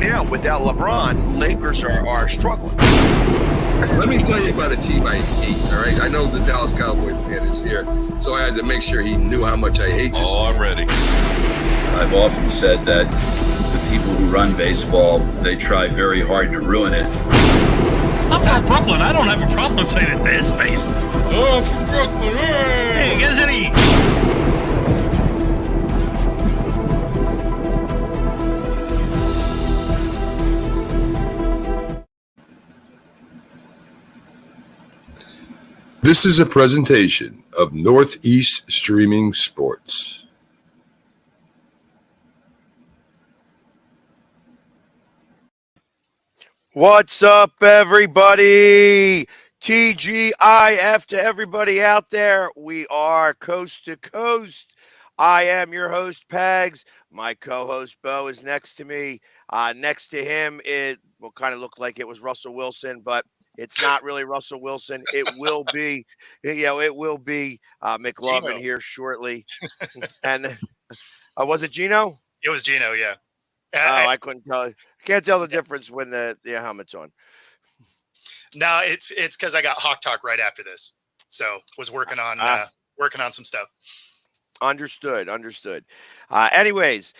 now, without LeBron, Lakers are struggling. Let me tell you about a team I hate, all right? I know the Dallas Cowboy fan is here, so I had to make sure he knew how much I hate this team. I'm ready. I've often said that the people who run baseball, they try very hard to ruin it. I'm from Brooklyn. I don't have a problem saying it to his face. Oh, from Brooklyn. Hey, guys, any... This is a presentation of Northeast Streaming Sports. What's up, everybody? TGIF to everybody out there. We are coast to coast. I am your host, Pags. My co-host, Bo, is next to me. Next to him, it will kind of look like it was Russell Wilson, but it's not really Russell Wilson. It will be, it will be McLovin Gino. here shortly. And was it Gino? It was Gino, yeah. I couldn't tell. Can't tell the difference when the helmet's on. No, it's because I got Hawk Talk right after this, so was working on some stuff. Understood. Anyways,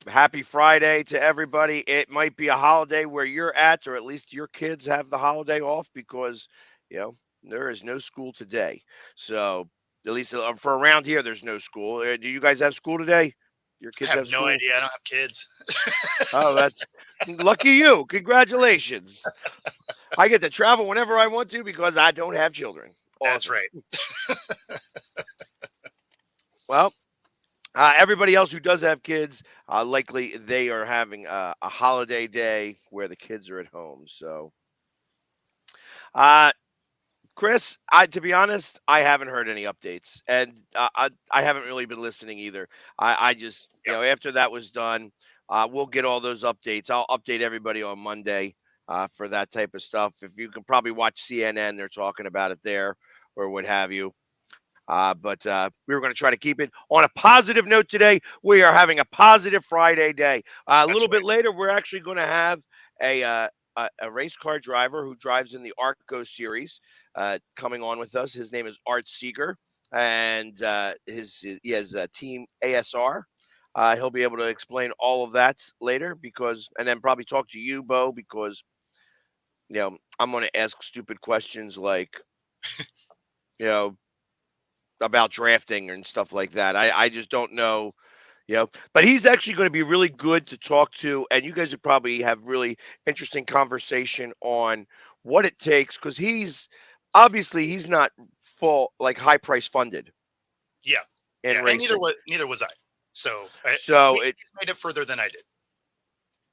happy Friday to everybody. It might be a holiday where you're at, or at least your kids have the holiday off because there is no school today. So at least for around here, there's no school. Do you guys have school today? Your kids I have no school? idea. I don't have kids. Oh, that's lucky you. Congratulations. I get to travel whenever I want to because I don't have children. That's right. Well, everybody else who does have kids, likely they are having a holiday day where the kids are at home. So, Chris, to be honest, I haven't heard any updates, and I haven't really been listening either. I just, after that was done, we'll get all those updates. I'll update everybody on Monday for that type of stuff. If you can probably watch CNN, they're talking about it there or what have you. But we were going to try to keep it on a positive note today. We are having a positive Friday day. A little bit later, we're actually going to have a race car driver who drives in the Arco series coming on with us. His name is Art Seeger, and he has team ASR. He'll be able to explain all of that later and then probably talk to you, Bo, because I'm going to ask stupid questions like about drafting and stuff like that. I just don't know, but he's actually going to be really good to talk to. And you guys would probably have really interesting conversation on what it takes. Cause he's not full, like high price funded. Yeah. And neither was I. So he's made it further than I did.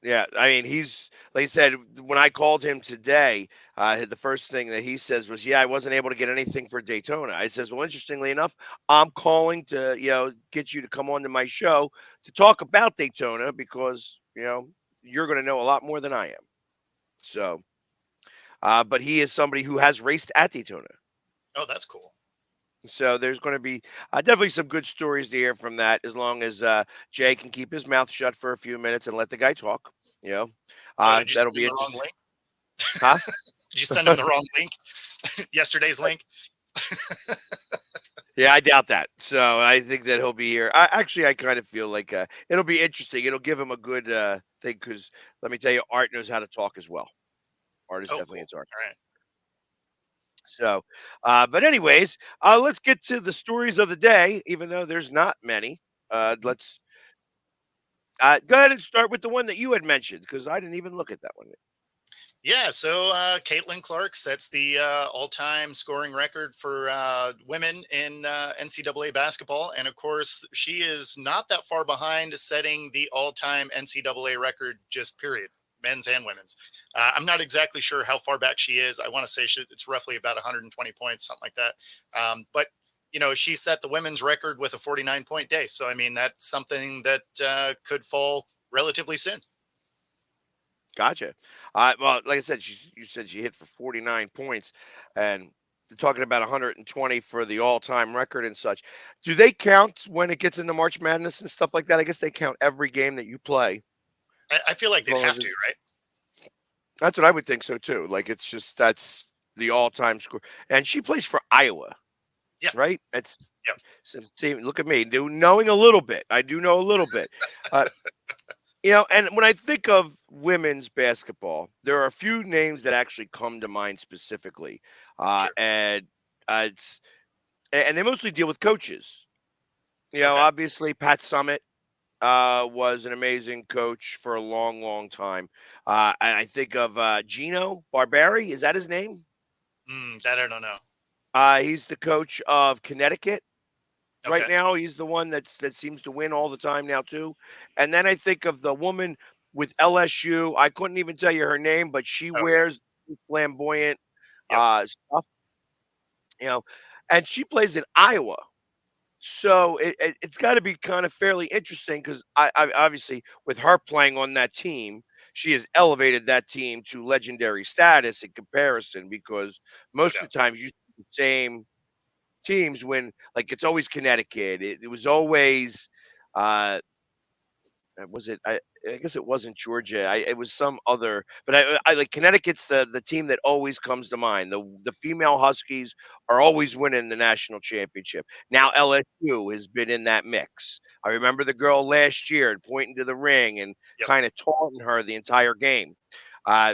Yeah, I mean, he's like I said, when I called him today, the first thing that he says was, I wasn't able to get anything for Daytona. I says, well, interestingly enough, I'm calling to, get you to come on to my show to talk about Daytona because, you're going to know a lot more than I am. So, but he is somebody who has raced at Daytona. Oh, that's cool. So there's going to be definitely some good stories to hear from that, as long as Jay can keep his mouth shut for a few minutes and let the guy talk. That'll be interesting. Huh? Did you send him the wrong link? Yesterday's link? Yeah, I doubt that. So I think that he'll be here. I kind of feel like it'll be interesting. It'll give him a good thing because let me tell you, Art knows how to talk as well. Art is definitely cool. into art. All right. So, but anyways, let's get to the stories of the day, even though there's not many. Let's go ahead and start with the one that you had mentioned, because I didn't even look at that one. Yeah, so Caitlin Clark sets the all-time scoring record for women in NCAA basketball. And, of course, she is not that far behind setting the all-time NCAA record, just period, men's and women's. I'm not exactly sure how far back she is. I want to say it's roughly about 120 points, something like that. But, she set the women's record with a 49-point day. So, I mean, that's something that could fall relatively soon. Gotcha. Well, like I said, you said she hit for 49 points, and they're talking about 120 for the all-time record and such. Do they count when it gets into March Madness and stuff like that? I guess they count every game that you play I feel like As they'd long have as to, it's, right? that's what I would think so too. Like it's just that's the all-time score, and she plays for Iowa, Yeah. right? It's Yeah. see, look at me, knowing a little bit. I do know a little bit. Uh, and when I think of women's basketball, there are a few names that actually come to mind specifically, Sure. and it's and they mostly deal with coaches. Okay. Obviously Pat Summit was an amazing coach for a long, long time. And I think of Gino Barberi. Is that his name? That I don't know. He's the coach of Connecticut right Okay. now. He's the one that seems to win all the time now too. And then I think of the woman with LSU. I couldn't even tell you her name, but she Oh yeah. wears flamboyant Yep. stuff, you know, and she plays in Iowa. So it's got to be kind of fairly interesting because I obviously with her playing on that team, she has elevated that team to legendary status in comparison because No most of doubt. the times you see the same teams when like it's always Connecticut. It was always uh was it I guess it wasn't Georgia. It was some other, but I like Connecticut's the team that always comes to mind. The female Huskies are always winning the national championship. Now Yep. LSU has been in that mix. I remember the girl last year pointing to the ring and Yep. kind of taunting her the entire game,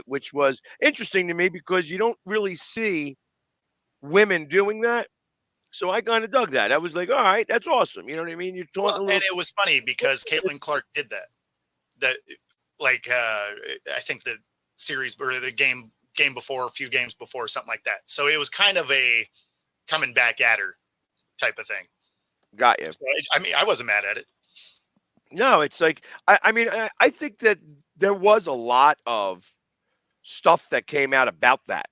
which was interesting to me because you don't really see women doing that. So I kind of dug that. I was like, all right, that's awesome. You know what I mean? You're Well, taunting a and little. it was funny because Caitlin Clark did that. That like I think the series or the game before, a few games before, something like that. So it was kind of a coming back at her type of thing. Got you. So, I mean, I wasn't mad at it. No, it's like I think that there was a lot of stuff that came out about that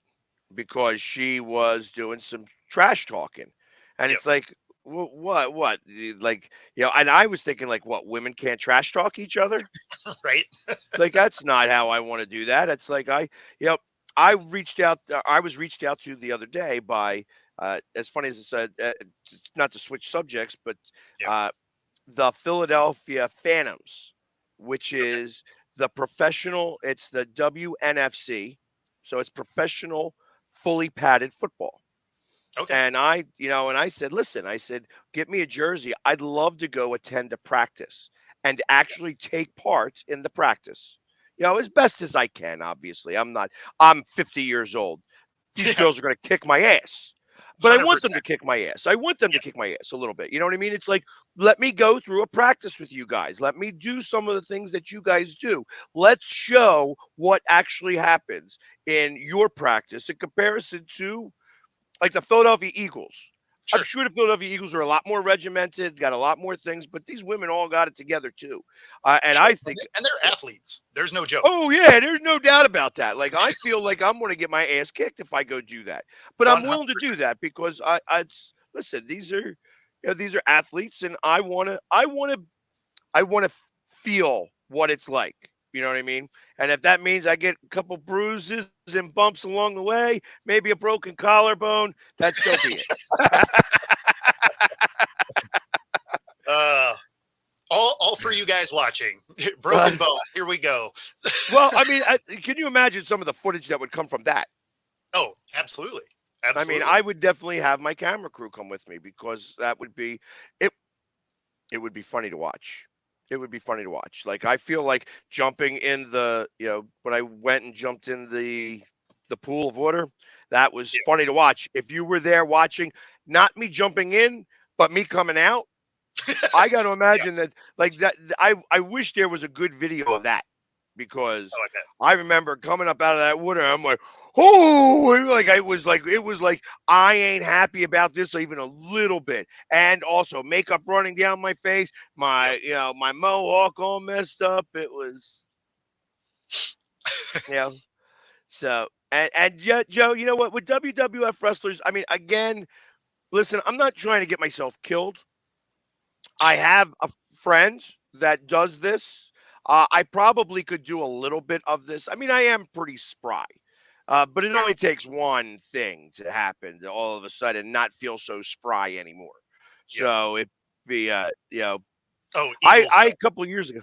because she was doing some trash talking, and Yep. it's like what like and I was thinking like what women can't trash talk each other Right. like that's not how I want to do that. It's like I reached out I was reached out to the other day by as funny as it said not to switch subjects but Yep. uh the Philadelphia Phantoms, which Okay. is the professional, it's the WNFC. So it's professional, fully padded football. Okay. And and I said, listen, I said, get me a jersey. I'd love to go attend a practice and actually take part in the practice. As best as I can, obviously. I'm 50 years old. These Yeah. girls are going to kick my ass. But I want them 100%. to kick my ass. I want them to Yeah. kick my ass a little bit. You know what I mean? It's like, let me go through a practice with you guys. Let me do some of the things that you guys do. Let's show what actually happens in your practice in comparison to like the Philadelphia Eagles. I'm Sure. sure the Philadelphia Eagles are a lot more regimented, got a lot more things, but these women all got it together too. And Sure. I think And they're athletes. There's no joke. oh yeah, there's no doubt about that. Like I feel like I'm going to get my ass kicked if I go do that, but I'm willing to do 100%. that because listen. These are athletes, and I want to feel what it's like. You know what I mean? And if that means I get a couple bruises and bumps along the way, maybe a broken collarbone, that so be it. Uh, all for you guys watching. Uh, Broken bones. Here we go. well, I mean, can you imagine some of the footage that would come from that? Oh, absolutely. I mean, Absolutely. I would definitely have my camera crew come with me because that would be it. It would be funny to watch. It would be funny to watch. Like I feel like jumping in when I went and jumped in the pool of water, that was Yeah. funny to watch. If you were there watching, not me jumping in, but me coming out, I got to Yeah. imagine that like that. I wish there was a good video of that because Oh, I bet. I remember coming up out of that water. I'm like, oh, like it was like I ain't happy about this even a little bit, and also makeup running down my face, Yep. my mohawk all messed up. It was, you know, so and yeah, Joe, you know what? With WWF wrestlers, I mean, again, listen, I'm not trying to get myself killed. I have a friend that does this. I probably could do a little bit of this. I mean, I am pretty spry, but it only takes one thing to happen to all of a sudden not feel so spry anymore. Yep. So it be Oh, I Eagles I go. a couple of years ago.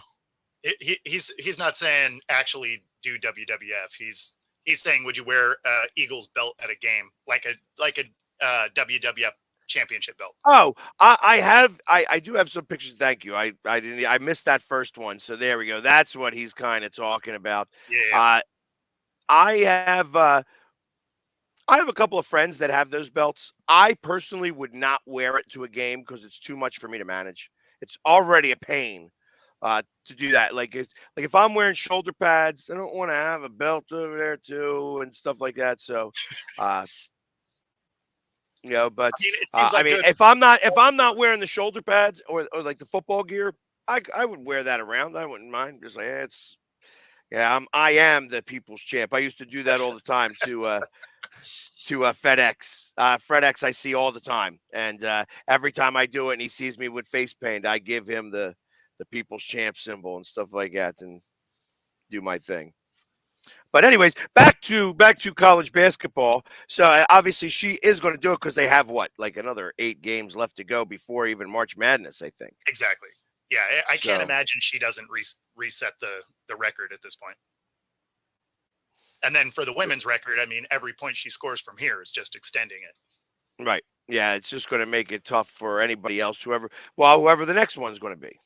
He's not saying actually do WWF. He's saying would you wear Eagles belt at a game like a WWF championship belt? Oh, I do have some pictures. Thank you. I missed that first one. So there we go. That's what he's kind of talking about. Yeah, Uh, I have I have a couple of friends that have those belts. I personally would not wear it to a game because it's too much for me to manage. It's already a pain to do that. Like if I'm wearing shoulder pads, I don't want to have a belt over there too and stuff like that. So, uh, I but mean it seems I like mean, good. if I'm not wearing the shoulder pads or like the football gear, I would wear that around. I wouldn't mind. Just like it's yeah, I am the people's champ. I used to do that all the time to FedEx. FedEx I see all the time, and every time I do it, and he sees me with face paint, I give him the people's champ symbol and stuff like that, and do my thing. But anyways, back to college basketball. So obviously she is going to do it because they have what, like another 8 games left to go before even March Madness, I think. Exactly. Yeah, I can't So imagine she doesn't reset the record at this point. And then for the women's record, I mean, every point she scores from here is just extending it. right, yeah, it's just going to make it tough for anybody else, whoever the next one's going to be.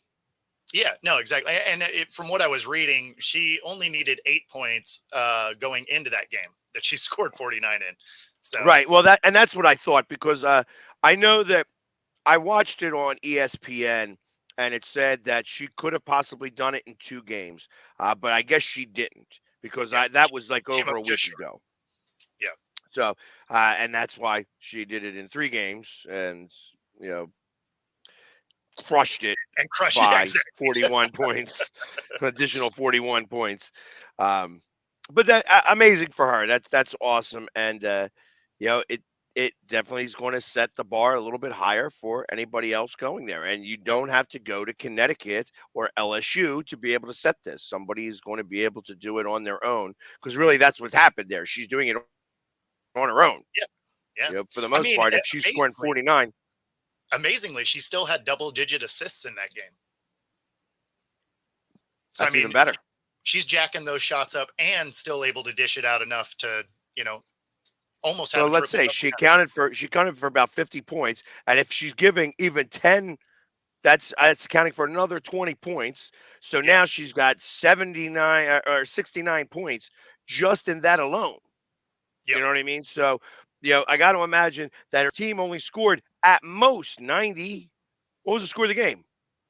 Yeah, no, exactly. And from what I was reading, she only needed 8 points going into that game that she scored 49 in. So Right. Well, that's what I thought because I know that I watched it on ESPN and it said that she could have possibly done it in 2 games, but I guess she didn't because yeah, that was like came over up a just week short. ago. Yeah, So, and that's why she did it in 3 games and you know crushed it and crush it. Yeah, by exactly. 41 points, additional 41 points. Um, but that amazing for her. That's awesome, and it definitely is going to set the bar a little bit higher for anybody else going there. And you don't have to go to Connecticut or LSU to be able to set this. Somebody is going to be able to do it on their own because really that's what's happened there. She's doing it on her own. Yeah, yeah. For the I most mean, part, if she's scoring amazingly, 49, she still had double-digit assists in that game. So I that's even mean, better. she's jacking those shots up and still able to dish it out enough to you know almost have So a let's triple say double. she counted for about 50 points, and if she's giving even 10, that's counting for another 20 points. So Yeah, now she's got 79 or 69 points just in that alone. You yep. know what I mean? So, I got to imagine that her team only scored at most 90. What was the score of the game?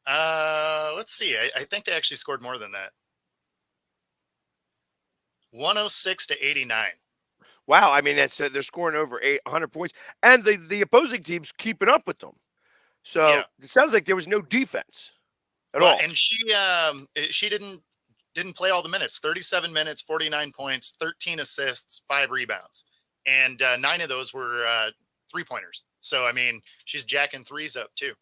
Let's see. I think they actually scored more than that. 106 to 89. Wow, I mean they're scoring over 800 points, and the opposing team's keeping up with them. So Yeah. it sounds like there was no defense at Well, all. and she didn't play all the minutes. 37 minutes, 49 points, 13 assists, 5 rebounds, and 9 of those were 3-pointers. So I mean, she's jacking threes up too.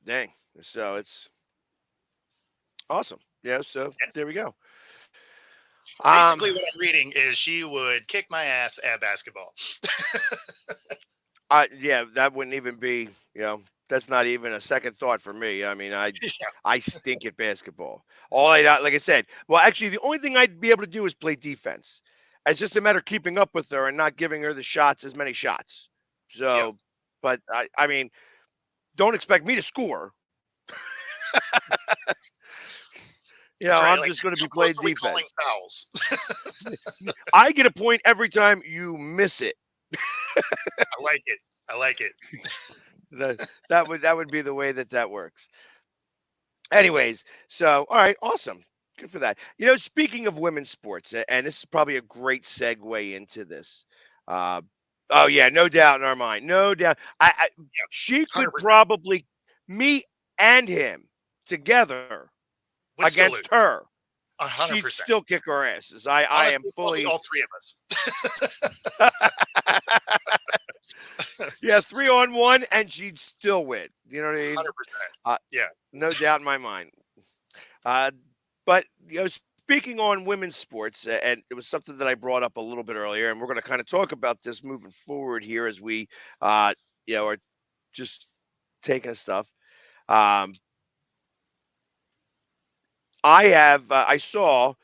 Dang. So it's awesome. So Yeah. there we go. Basically, Um, what I'm reading is she would kick my ass at basketball. yeah, that wouldn't even be, that's not even a second thought for me. I mean, Yeah, I stink at basketball. Like I said, well, actually, the only thing I'd be able to do is play defense. It's just a matter of keeping up with her and not giving her as many shots. yeah. So, but I mean, don't expect me to score. That's right. I'm Like, just going to how be close playing are we calling defense. fouls? I get a point every time you miss it. I like it. I like it. That would be the way that works. Anyways, so all right, awesome. Good for that. Speaking of women's sports, and this is probably a great segue into this. Uh, oh yeah, no doubt in our mind, no doubt. Yeah, She could 100% probably me and him together would still lose. against her. She'd 100%. still kick our asses. I am Honestly, probably fully all 3 of us. yeah, 3-on-1, and she'd still win. You know what I mean? 100%. Uh, Yeah. no doubt in my mind. Uh, but speaking on women's sports, and it was something that I brought up a little bit earlier, and we're going to kind of talk about this moving forward here as we, are just taking stuff. Um, I saw.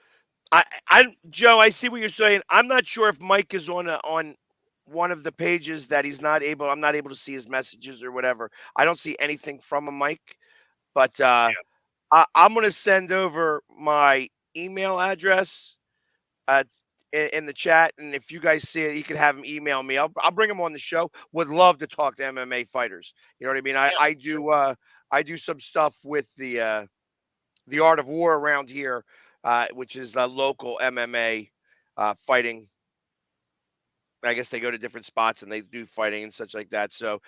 Joe, I see what you're saying. I'm not sure if Mike is on one of the pages that he's not able. I'm not able to see his messages or whatever. I don't see anything from a Mike, but I'm going to send over my email address uh, in the chat, and if you guys see it, you can have him email me. I'll bring him on the show. Would love to talk to MMA fighters. You know what I mean? Yeah, sure. I do some stuff with the Art of War around here, which is local MMA fighting. I guess they go to different spots and they do fighting and such like that. So,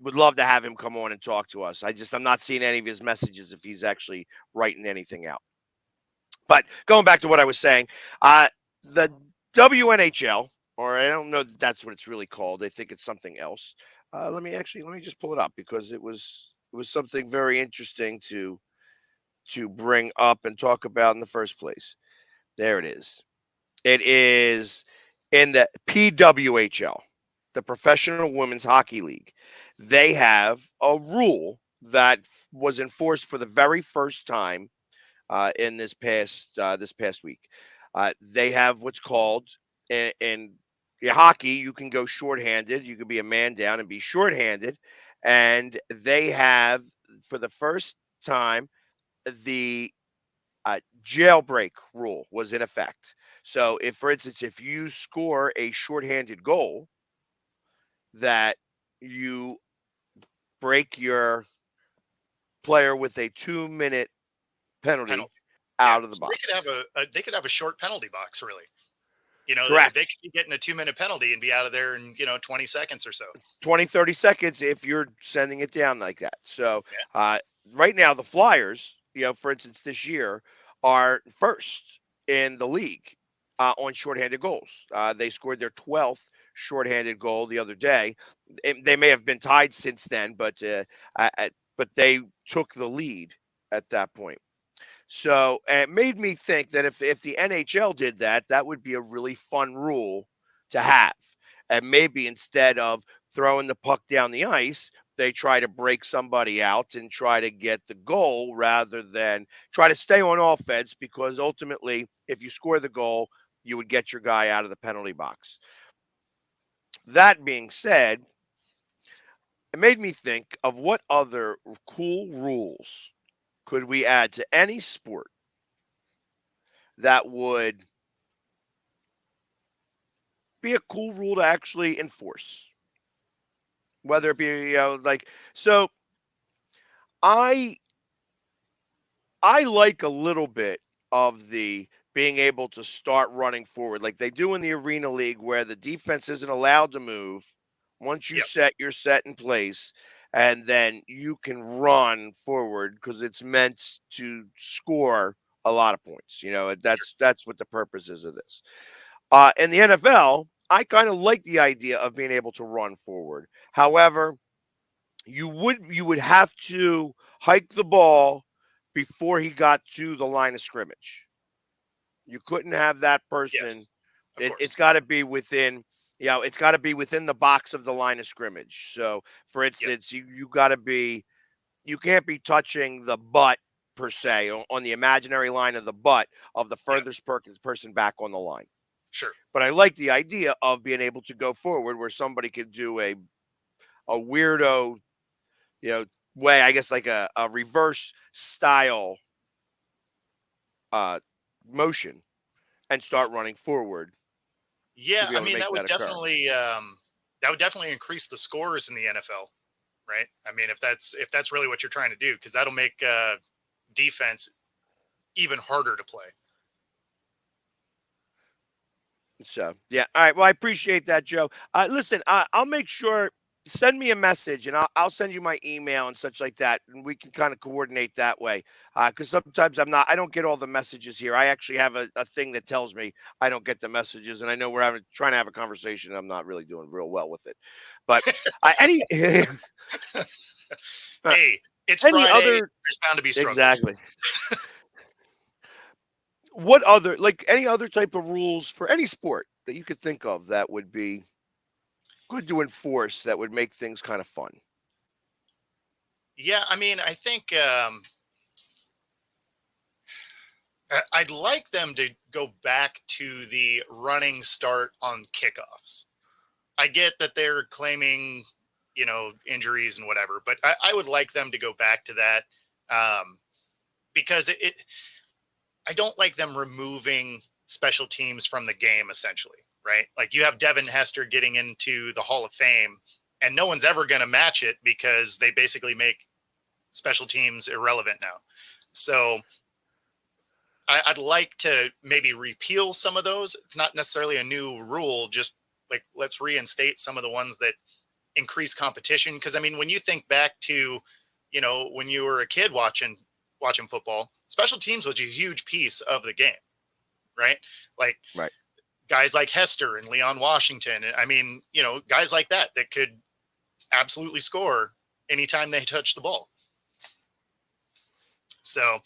would love to have him come on and talk to us. I'm not seeing any of his messages if he's actually writing anything out. But going back to what I was saying, the WNHL, or I don't know that that's what it's really called. I think it's something else. Let me just pull it up because it was something very interesting to bring up and talk about in the first place. There it is. It is in the PWHL, the Professional Women's Hockey League. They have a rule that was enforced for the very first time in this past week. They have what's called in hockey. You can go shorthanded. You can be a man down and be shorthanded, and they have for the first time the jailbreak rule was in effect. So, if, for instance, if you score a shorthanded goal, that you break your player with a 2-minute penalty Penalty. Yeah, out of the so they could have box. they could have a short penalty box, really. They Correct. could be getting a 2-minute penalty and be out of there in 20 seconds or so. 20, 30 seconds if you're sending it down like that. So, Yeah. uh, right now, the Flyers, for instance, this year are first in the league on shorthanded goals. They scored their 12th shorthanded goal the other day. They may have been tied since then, but they took the lead at that point. So it made me think that if the NHL did that, that would be a really fun rule to have. And maybe instead of throwing the puck down the ice, they try to break somebody out and try to get the goal rather than try to stay on offense because ultimately, if you score the goal, you would get your guy out of the penalty box. That being said, it made me think of what other cool rules could we add to any sport that would be a cool rule to actually enforce, whether it be like so. I I like a little bit of the being able to start running forward, like they do in the Arena League, where the defense isn't allowed to move. Once Yep. you're set in place, and then you can run forward because it's meant to score a lot of points. Sure. That's what the purpose is of this. In the NFL, I kind of like the idea of being able to run forward. However, you would have to hike the ball before he got to the line of scrimmage. You couldn't have that person. Yes. Of It's course. got to be within. It's got to be within the box of the line of scrimmage. So, for Yep. instance, you got to be. You can't be touching the butt per se on the imaginary line of the butt of the Yeah. furthest person back on the line. Sure. But I like the idea of being able to go forward where somebody could do a weirdo, you know, way, I guess like a reverse style uh motion and start running forward to Yeah, be I able to mean make that occur. that would definitely increase the scores in the NFL, right? I mean, if that's really what you're trying to do, because that'll make defense even harder to play. So yeah, all right. Well, I appreciate that, Joe. Listen, I'll make sure send me a message and I'll send you my email and such like that, and we can kind of coordinate that way. Because sometimes I don't get all the messages here. I actually have a thing that tells me I don't get the messages, and I know we're trying to have a conversation. And I'm not really doing real well with it, but any uh, Hey, it's any Friday. other There's bound to be struggles. exactly. What other like any other type of rules for any sport that you could think of that would be good to enforce that would make things kind of fun? Yeah, I mean, I think I'd like them to go back to the running start on kickoffs. I get that they're claiming, injuries and whatever, but I would like them to go back to that, because I don't like them removing special teams from the game, essentially, right? Like, you have Devin Hester getting into the Hall of Fame, and no one's ever going to match it because they basically make special teams irrelevant now. So I'd like to maybe repeal some of those. It's not necessarily a new rule, just like, let's reinstate some of the ones that increase competition. Because I mean, when you think back to, when you were a kid watching football, special teams was a huge piece of the game, right? Like, Right. guys like Hester and Leon Washington. I mean, guys like that could absolutely score anytime they touch the ball. So,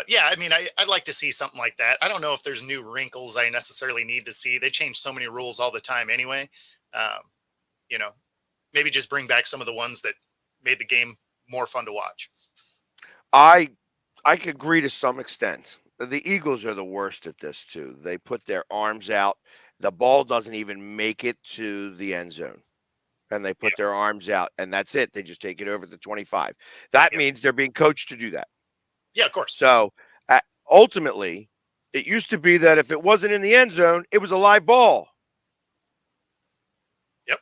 yeah, I mean, I'd like to see something like that. I don't know if there's new wrinkles I necessarily need to see. They change so many rules all the time anyway. You know, maybe just bring back some of the ones that made the game more fun to watch. I I could agree to some extent. The Eagles are the worst at this too. They put their arms out. The ball doesn't even make it to the end zone. And they Yeah, put their arms out, and that's it. They just take it over the 25. That yeah, means they're being coached to do that. yeah, of course. So ultimately, it used to be that if it wasn't in the end zone, it was a live ball. Yep.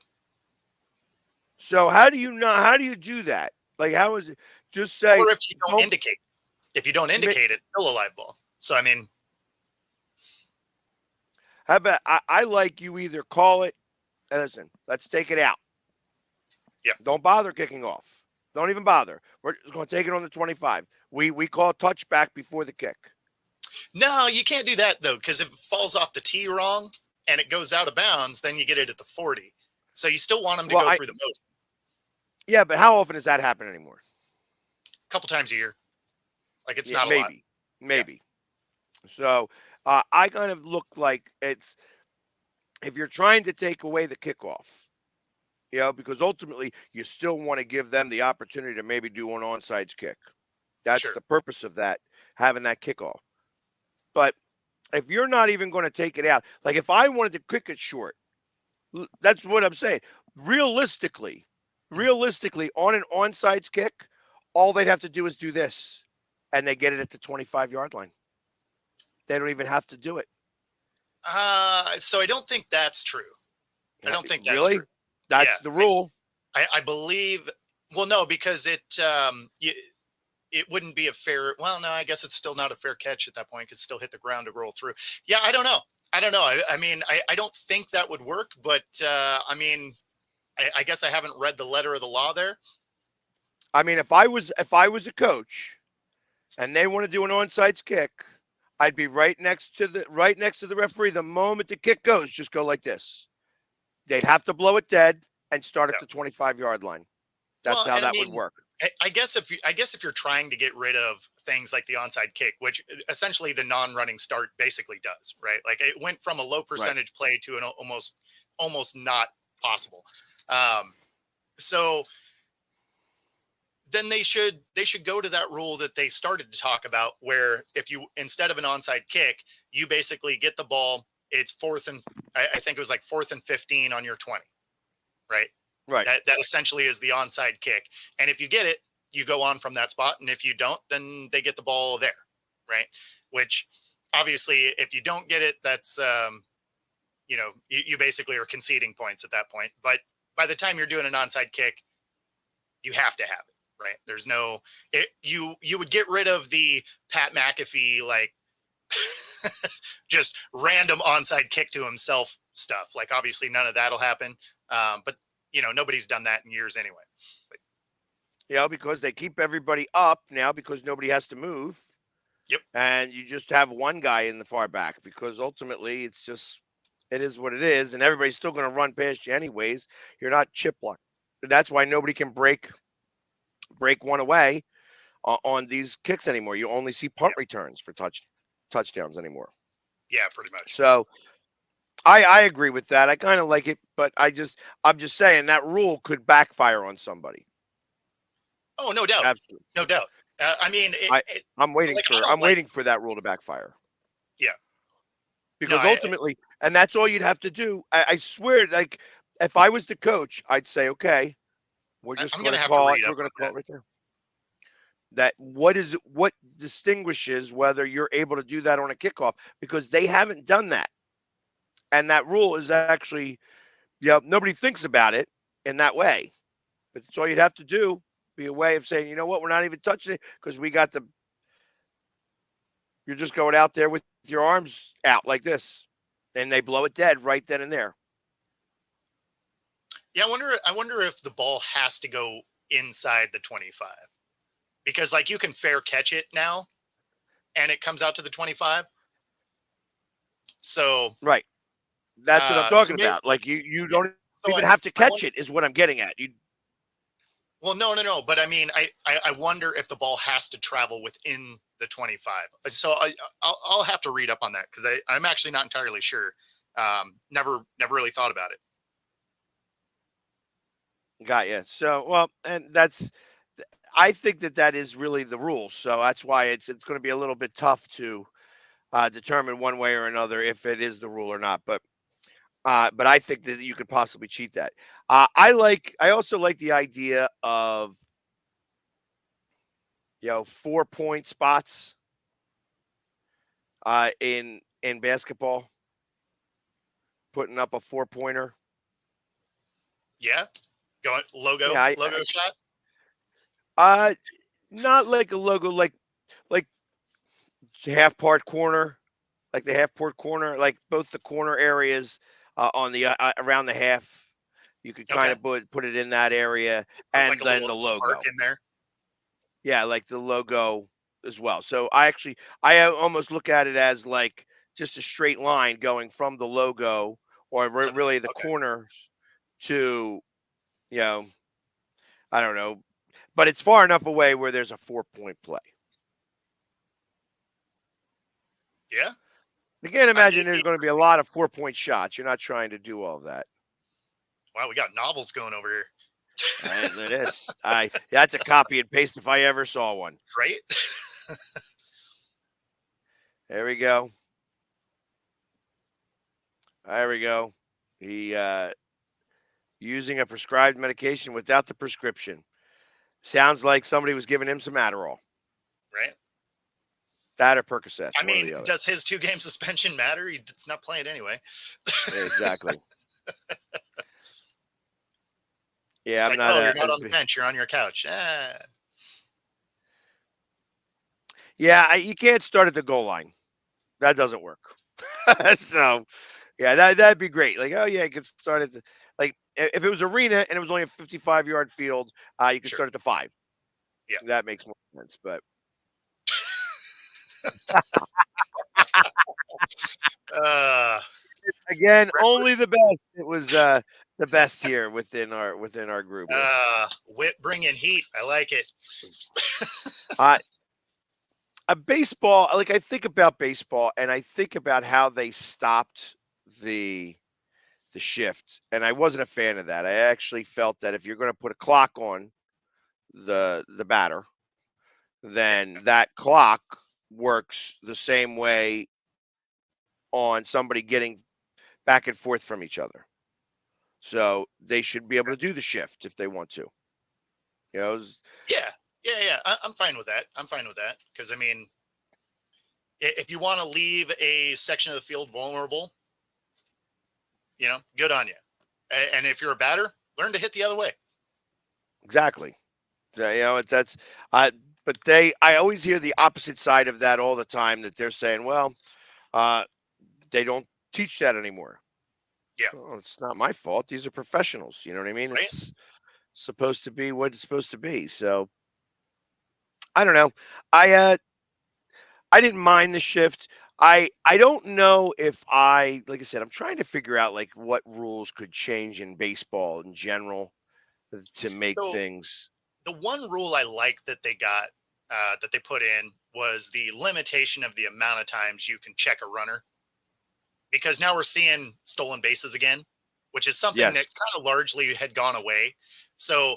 So how do you not? How do you do that? Like, how is it? Just say Or if you don't don't. indicate, it's still a live ball. So I mean, How about I like you either call it. Listen, let's take it out. yeah. Don't bother kicking off. Don't even bother. We're just going to take it on the 25. We call touchback before the kick. No, you can't do that though, because if it falls off the tee wrong and it goes out of bounds, then you get it at the 40. So you still want them to Well, go through the motion yeah, but how often does that happen anymore? a couple times a year. Like, it's Yeah, not a lot. maybe. So I kind of look like it's if you're trying to take away the kickoff, because ultimately you still want to give them the opportunity to maybe do an onside kick. That's Sure. the purpose of that, having that kickoff. But if you're not even going to take it out, like if I wanted to kick it short, that's what I'm saying. Realistically, Mhm. realistically, on an onside kick, all they'd have to do is do this, and they get it at the 25-yard line. They don't even have to do it. So I don't think that's true. I don't think that's true. Really? Yeah, That's the rule. I believe. Well, no, because it wouldn't be a fair. Well, no, I guess it's still not a fair catch at that point because still hit the ground to roll through. Yeah, I don't know. I don't know. I mean, I don't think that would work, but I mean, I guess I haven't read the letter of the law there. I mean, if I was a coach and they want to do an onside kick, I'd be right next to the referee the moment the kick goes. Just go like this. They'd have to blow it dead and start at Yeah. the 25-yard line. That's Well, how and I that would mean, work. I guess if you're trying to get rid of things like the onside kick, which essentially the non-running start basically does, right? Like, it went from a low Right. percentage play to an almost not possible. Um, so then they should go to that rule that they started to talk about, where if you, instead of an onside kick, you basically get the ball. It's fourth and I think it was like 4th and 15 on your 20, right? Right. That essentially is the onside kick. And if you get it, you go on from that spot. And if you don't, then they get the ball there, right? Which, obviously, if you don't get it, that's you basically are conceding points at that point. But by the time you're doing an onside kick, you have to have it, right? There's no you would get rid of the Pat McAfee, like, just random onside kick to himself stuff. Like, obviously none of that'll happen. But nobody's done that in years anyway. But, Because they keep everybody up now because nobody has to move. yep. And you just have one guy in the far back because ultimately it is what it is. And everybody's still going to run past you anyways. You're not chip lock. That's why nobody can break one away on these kicks anymore. You only see punt returns for touchdowns anymore. Yeah, pretty much. So I agree with that. I kind of like it, but I'm just saying that rule could backfire on somebody. Oh, no doubt. Absolutely. No doubt. I mean, I'm waiting like, for waiting for that rule to backfire. Yeah. No, Because ultimately, and that's all you'd have to do. I swear, like if I was the coach, I'd say, okay, we're just I'm going gonna to have to call it. read We're up going on to call that. it right there. That what distinguishes whether you're able to do that on a kickoff because they haven't done that, and that rule is actually, nobody thinks about it in that way. But it's all you'd have to do. Be a way of saying, you know what, we're not even touching it because we got the. You're just going out there with your arms out like this, and they blow it dead right then and there. Yeah, I wonder if the ball has to go inside the 25 because like you can fair catch it now, and it comes out to the 25. So, Right. That's what I'm so talking maybe, about. Like you yeah. don't So even have to I catch wonder. it. Is what I'm getting at. You Well, no. But I mean, I wonder if the ball has to travel within the 25. So I'll have to read up on that because I'm actually not entirely sure. Never really thought about it. got you. So well, and that's. I think that is really the rule. So that's why it's going to be a little bit tough to determine one way or another if it is the rule or not. But I think that you could possibly cheat that. I also like the idea of 4 point spots in basketball, putting up a 4 pointer. Yeah, going Yeah, logo shot. uh, not like a logo, like half part corner, like the half court corner, like both the corner areas on the around the half. You could kind Okay, of put it in that area, put like and a then little the arc logo. in there. Yeah, like the logo as well. So I almost look at it as like just a straight line going from the logo or really the Okay, corners to you know I don't know, but it's far enough away where there's a 4 point play. yeah. You can't I mean, imagine there's going to be a lot of 4 point shots. You're not trying to do all of that. wow, we got novels going over here, It is. That's a copy and paste if I ever saw one. right? There we go. There we go. He using a prescribed medication without the prescription. Sounds like somebody was giving him some Adderall. Right. That or Percocets, I one or mean, the other. does his 2 game suspension matter? He's not playing anyway. Exactly. Yeah, It's I'm like, not oh, you're not as on the big. bench, you're on your couch. Yeah, you can't start at the goal line. That doesn't work. So, yeah, that'd be great. Like, oh yeah, you could start at the like if it was arena and it was only a 55-yard field, you could Sure. start at the 5. Yeah. That makes more sense. But uh, again, referee, only the best. It was the best here within our group here. Wit bringing heat. I like it. Uh, a baseball, like I think about baseball and I think about how they stopped the shift, and I wasn't a fan of that. I actually felt that if you're going to put a clock on the batter, then that clock works the same way on somebody getting back and forth from each other. So they should be able to do the shift if they want to. You know, Yeah. I'm fine with that. I'm fine with that because I mean, if you want to leave a section of the field vulnerable, good on you. And if you're a batter, learn to hit the other way. exactly. So, that's uh, but I always hear the opposite side of that all the time that they're saying, well, uh, they don't teach that anymore. Yeah. Oh, it's not my fault. These are professionals. You know what I mean? Right. It's supposed to be what it's supposed to be. So I don't know. I didn't mind the shift. I don't know if like I said, I'm trying to figure out like what rules could change in baseball in general to make So things. the one rule I like that they got, that they put in was the limitation of the amount of times you can check a runner because now we're seeing stolen bases again, which is something Yes. that kind of largely had gone away. So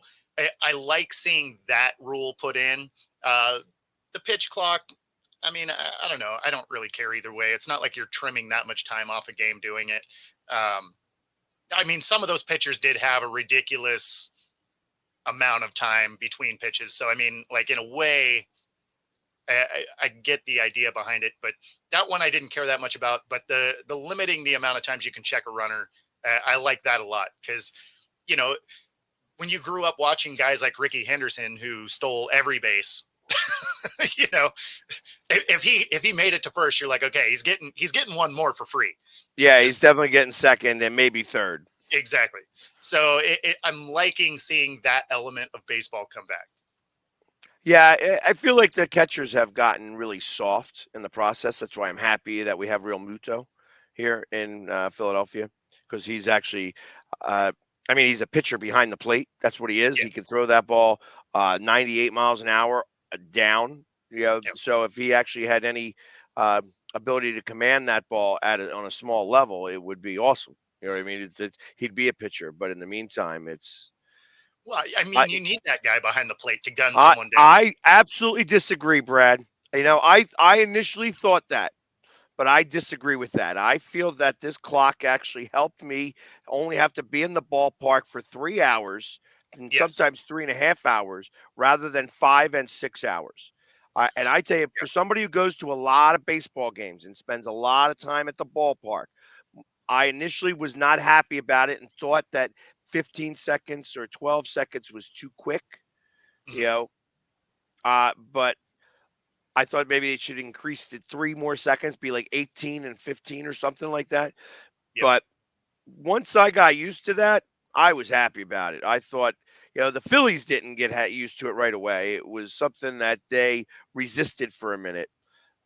I like seeing that rule put in. the pitch clock, I mean, I don't know. I don't really care either way. It's not like you're trimming that much time off a game doing it. I mean, some of those pitchers did have a ridiculous amount of time between pitches. So, I mean, like in a way, I get the idea behind it, but that one I didn't care that much about. But the limiting the amount of times you can check a runner, I like that a lot because, you know, when you grew up watching guys like Ricky Henderson who stole every base, you know, if he made it to first, you're like, okay, he's getting one more for free. Yeah, he's definitely getting second and maybe third. Exactly. So I'm liking seeing that element of baseball come back. Yeah, I feel like the catchers have gotten really soft in the process. That's why I'm happy that we have Real Muto here in Philadelphia because he's actually, uh, I mean, he's a pitcher behind the plate. That's what he is. Yeah. He can throw that ball 98 miles an hour down. You know, Yep. so if he actually had any uh, ability to command that ball on a small level, it would be awesome. You know what I mean? He'd be a pitcher, but in the meantime, it's. Well, I mean, you need that guy behind the plate to gun I someone down. I absolutely disagree, Brad. You know, I initially thought that, but I disagree with that. I feel that this clock actually helped me only have to be in the ballpark for 3 hours and Yes. sometimes 3.5 hours rather than 5 and 6 hours. And I tell you, for Yep. somebody who goes to a lot of baseball games and spends a lot of time at the ballpark, I initially was not happy about it and thought that 15 seconds or 12 seconds was too quick. You Mhm. know, but I thought maybe it should increase it 3 more seconds, be like 18 and 15 or something like that. Yep. But once I got used to that, I was happy about it. I thought, the Phillies didn't get used to it right away. It was something that they resisted for a minute,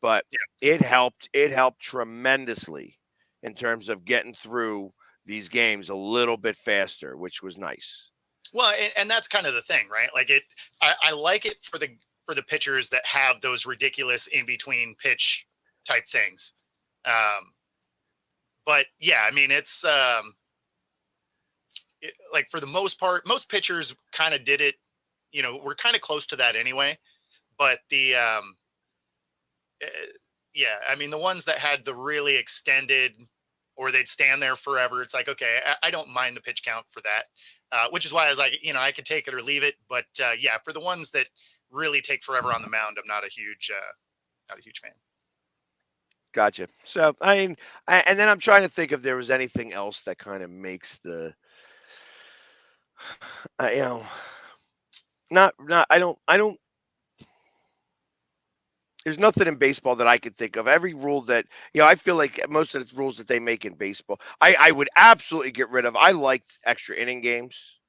but Yep. it helped. It helped tremendously in terms of getting through these games a little bit faster, which was nice. Well, and that's kind of the thing, right? Like I like it for the pitchers that have those ridiculous in between pitch type things. But yeah, I mean, it's like for the most part, most pitchers kind of did it. You know, we're kind of close to that anyway. But uh, yeah, I mean, the ones that had the really extended or they'd stand there forever, it's like, okay, I don't mind the pitch count for that. Which is why I was like, I could take it or leave it. But yeah, for the ones that really take forever on the mound, I'm not a huge fan. Gotcha. So, I mean, and then I'm trying to think if there was anything else that kind of makes the, uh, you know, not. I don't. There's nothing in baseball that I could think of. Every rule that I feel like most of the rules that they make in baseball, I would absolutely get rid of. I liked extra inning games,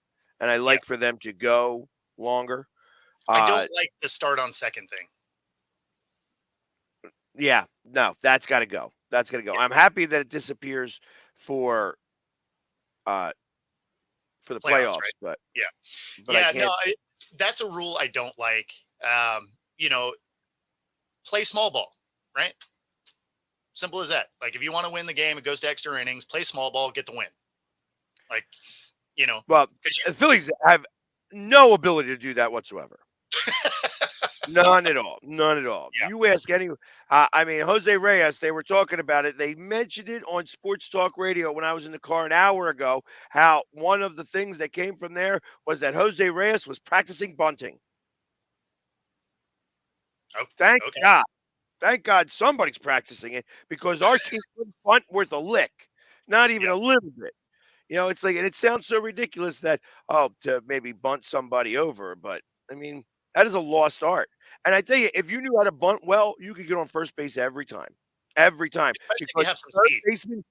and I Yeah, like for them to go longer. I don't Uh, like the start on second thing. yeah, no, that's got to go. That's got to go. Yeah, I'm happy that it disappears for uh for the playoffs, playoffs, right? but Yeah, I yeah. No, can't. that's a rule I don't like. You know, play small ball, right? Simple as that. Like if you want to win the game, it goes to extra innings. Play small ball, get the win. Like Well, because the Phillies have no ability to do that whatsoever. None at all. None at all. yeah, You ask any. I mean, Jose Reyes. They were talking about it. They mentioned it on Sports Talk Radio when I was in the car an hour ago. How one of the things that came from there was that Jose Reyes was practicing bunting. oh, Thank okay, God. Thank God somebody's practicing it because our team couldn't bunt worth a lick, not even yeah, a little bit. It's like, and it sounds so ridiculous that, to maybe bunt somebody over, but I mean, that is a lost art. And I tell you, if you knew how to bunt well, you could get on first base every time, especially if you because have some third speed. baseman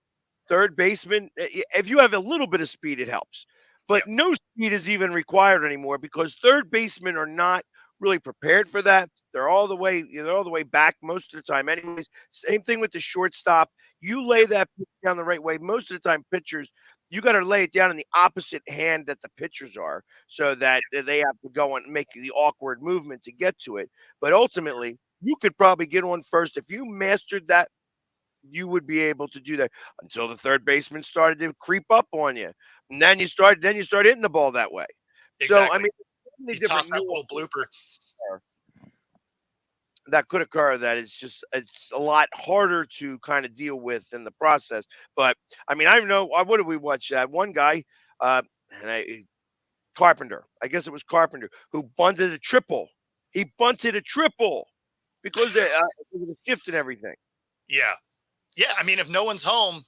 third baseman, if you have a little bit of speed, it helps. But Yep, no speed is even required anymore because third basemen are not really prepared for that. They're all the way back most of the time. Anyways, same thing with the shortstop. You lay yep, that pitch down the right way. Most of the time, pitchers, you got to lay it down in the opposite hand that the pitchers are, so that they have to go and make the awkward movement to get to it. But ultimately, you could probably get on first if you mastered that. You would be able to do that until the third baseman started to creep up on you, and then you start hitting the ball that way. So I exactly. mean, so many You different toss that nuances little blooper. there. that could occur that it's a lot harder to kind of deal with in the process. But I mean, I don't know. What did we watch? That one guy, uh, and Carpenter. I guess it was Carpenter who bunted a triple. He bunted a triple because there was a shift and everything. Yeah. Yeah. I mean, if no one's home,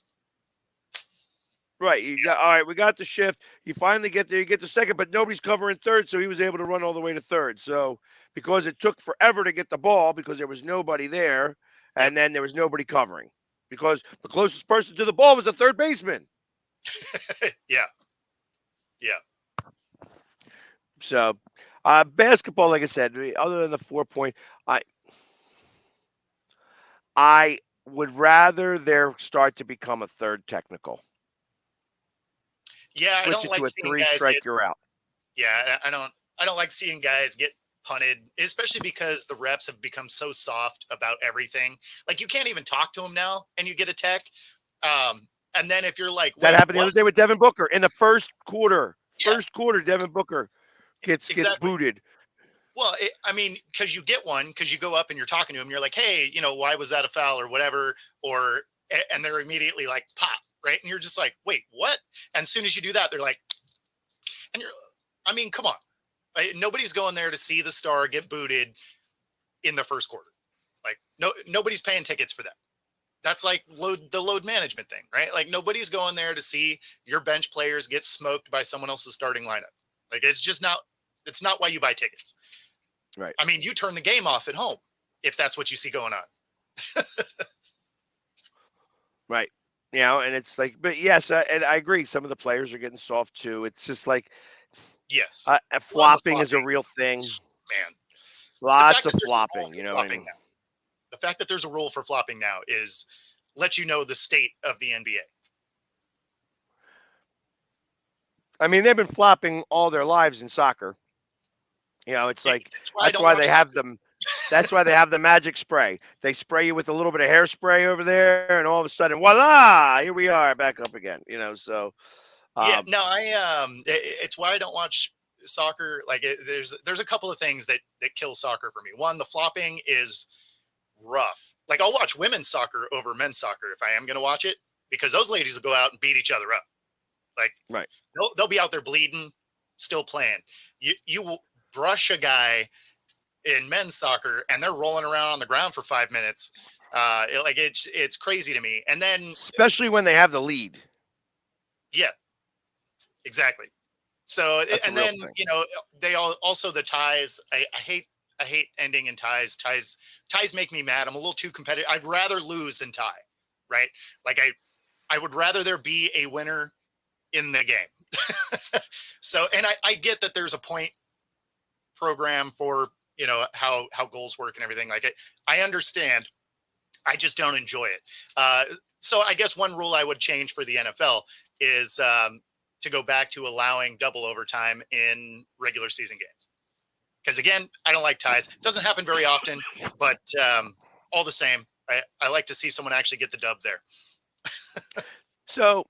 Right. You got all right. We got the shift. You finally get there. You get the second, but nobody's covering third, so he was able to run all the way to third. So because it took forever to get the ball because there was nobody there, yep. and then there was nobody covering because the closest person to the ball was the third baseman. Yeah. Yeah. So basketball, like I said, other than the 4 point, I I would rather there start to become a third technical. Yeah. I Switch don't it to like a seeing three guys get, strike, you're out. yeah. I don't like seeing guys get punted, especially because the refs have become so soft about everything. Like you can't even talk to them now and you get a tech. And then if you're like, That wait, happened the what? other day with Devin Booker in the first quarter. Yeah, First quarter, Devin Booker gets exactly. booted. Well, I mean, because you get one, because you go up and you're talking to him, you're like, hey, why was that a foul or whatever? And they're immediately like, pop, right? And you're just like, wait, what? And as soon as you do that, they're like, and I mean, come on. Right? Nobody's going there to see the star get booted in the first quarter. Like, nobody's paying tickets for that. That's like the load management thing, right? Like, nobody's going there to see your bench players get smoked by someone else's starting lineup. Like, it's not why you buy tickets. Right. I mean, you turn the game off at home if that's what you see going on. Right. And it's like, but yes, and I agree. Some of the players are getting soft too. It's just like Yes. Well, and the flopping is a flopping, real thing. man. The Lots fact of that there's a rule flopping. for You know what I flopping mean? now. The fact that there's a rule for flopping now is let you know the state of the NBA. I mean, they've been flopping all their lives in soccer. It's like That's why I that's don't why watch they have soccer. them. That's why they have the magic spray. They spray you with a little bit of hairspray over there, and all of a sudden, voila! Here we are, back up again. So Yeah, um, no, it's why I don't watch soccer. Like, there's a couple of things that kill soccer for me. One, the flopping is rough. Like, I'll watch women's soccer over men's soccer if I am going to watch it because those ladies will go out and beat each other up. Like, right. they'll be out there bleeding, still playing. You will brush a guy in men's soccer and they're rolling around on the ground for 5 minutes. It's crazy to me. And then, Especially when they have the lead. yeah, exactly. So, That's a and real then, thing. they also the ties. I hate ending in ties. Ties make me mad. I'm a little too competitive. I'd rather lose than tie, right? Like, I would rather there be a winner in the game. So, and I get that there's a point program for, how goals work and everything like it. I understand. I just don't enjoy it. So I guess one rule I would change for the NFL is to go back to allowing double overtime in regular season games. Because again, I don't like ties. It doesn't happen very often, but all the same, I like to see someone actually get the dub there. So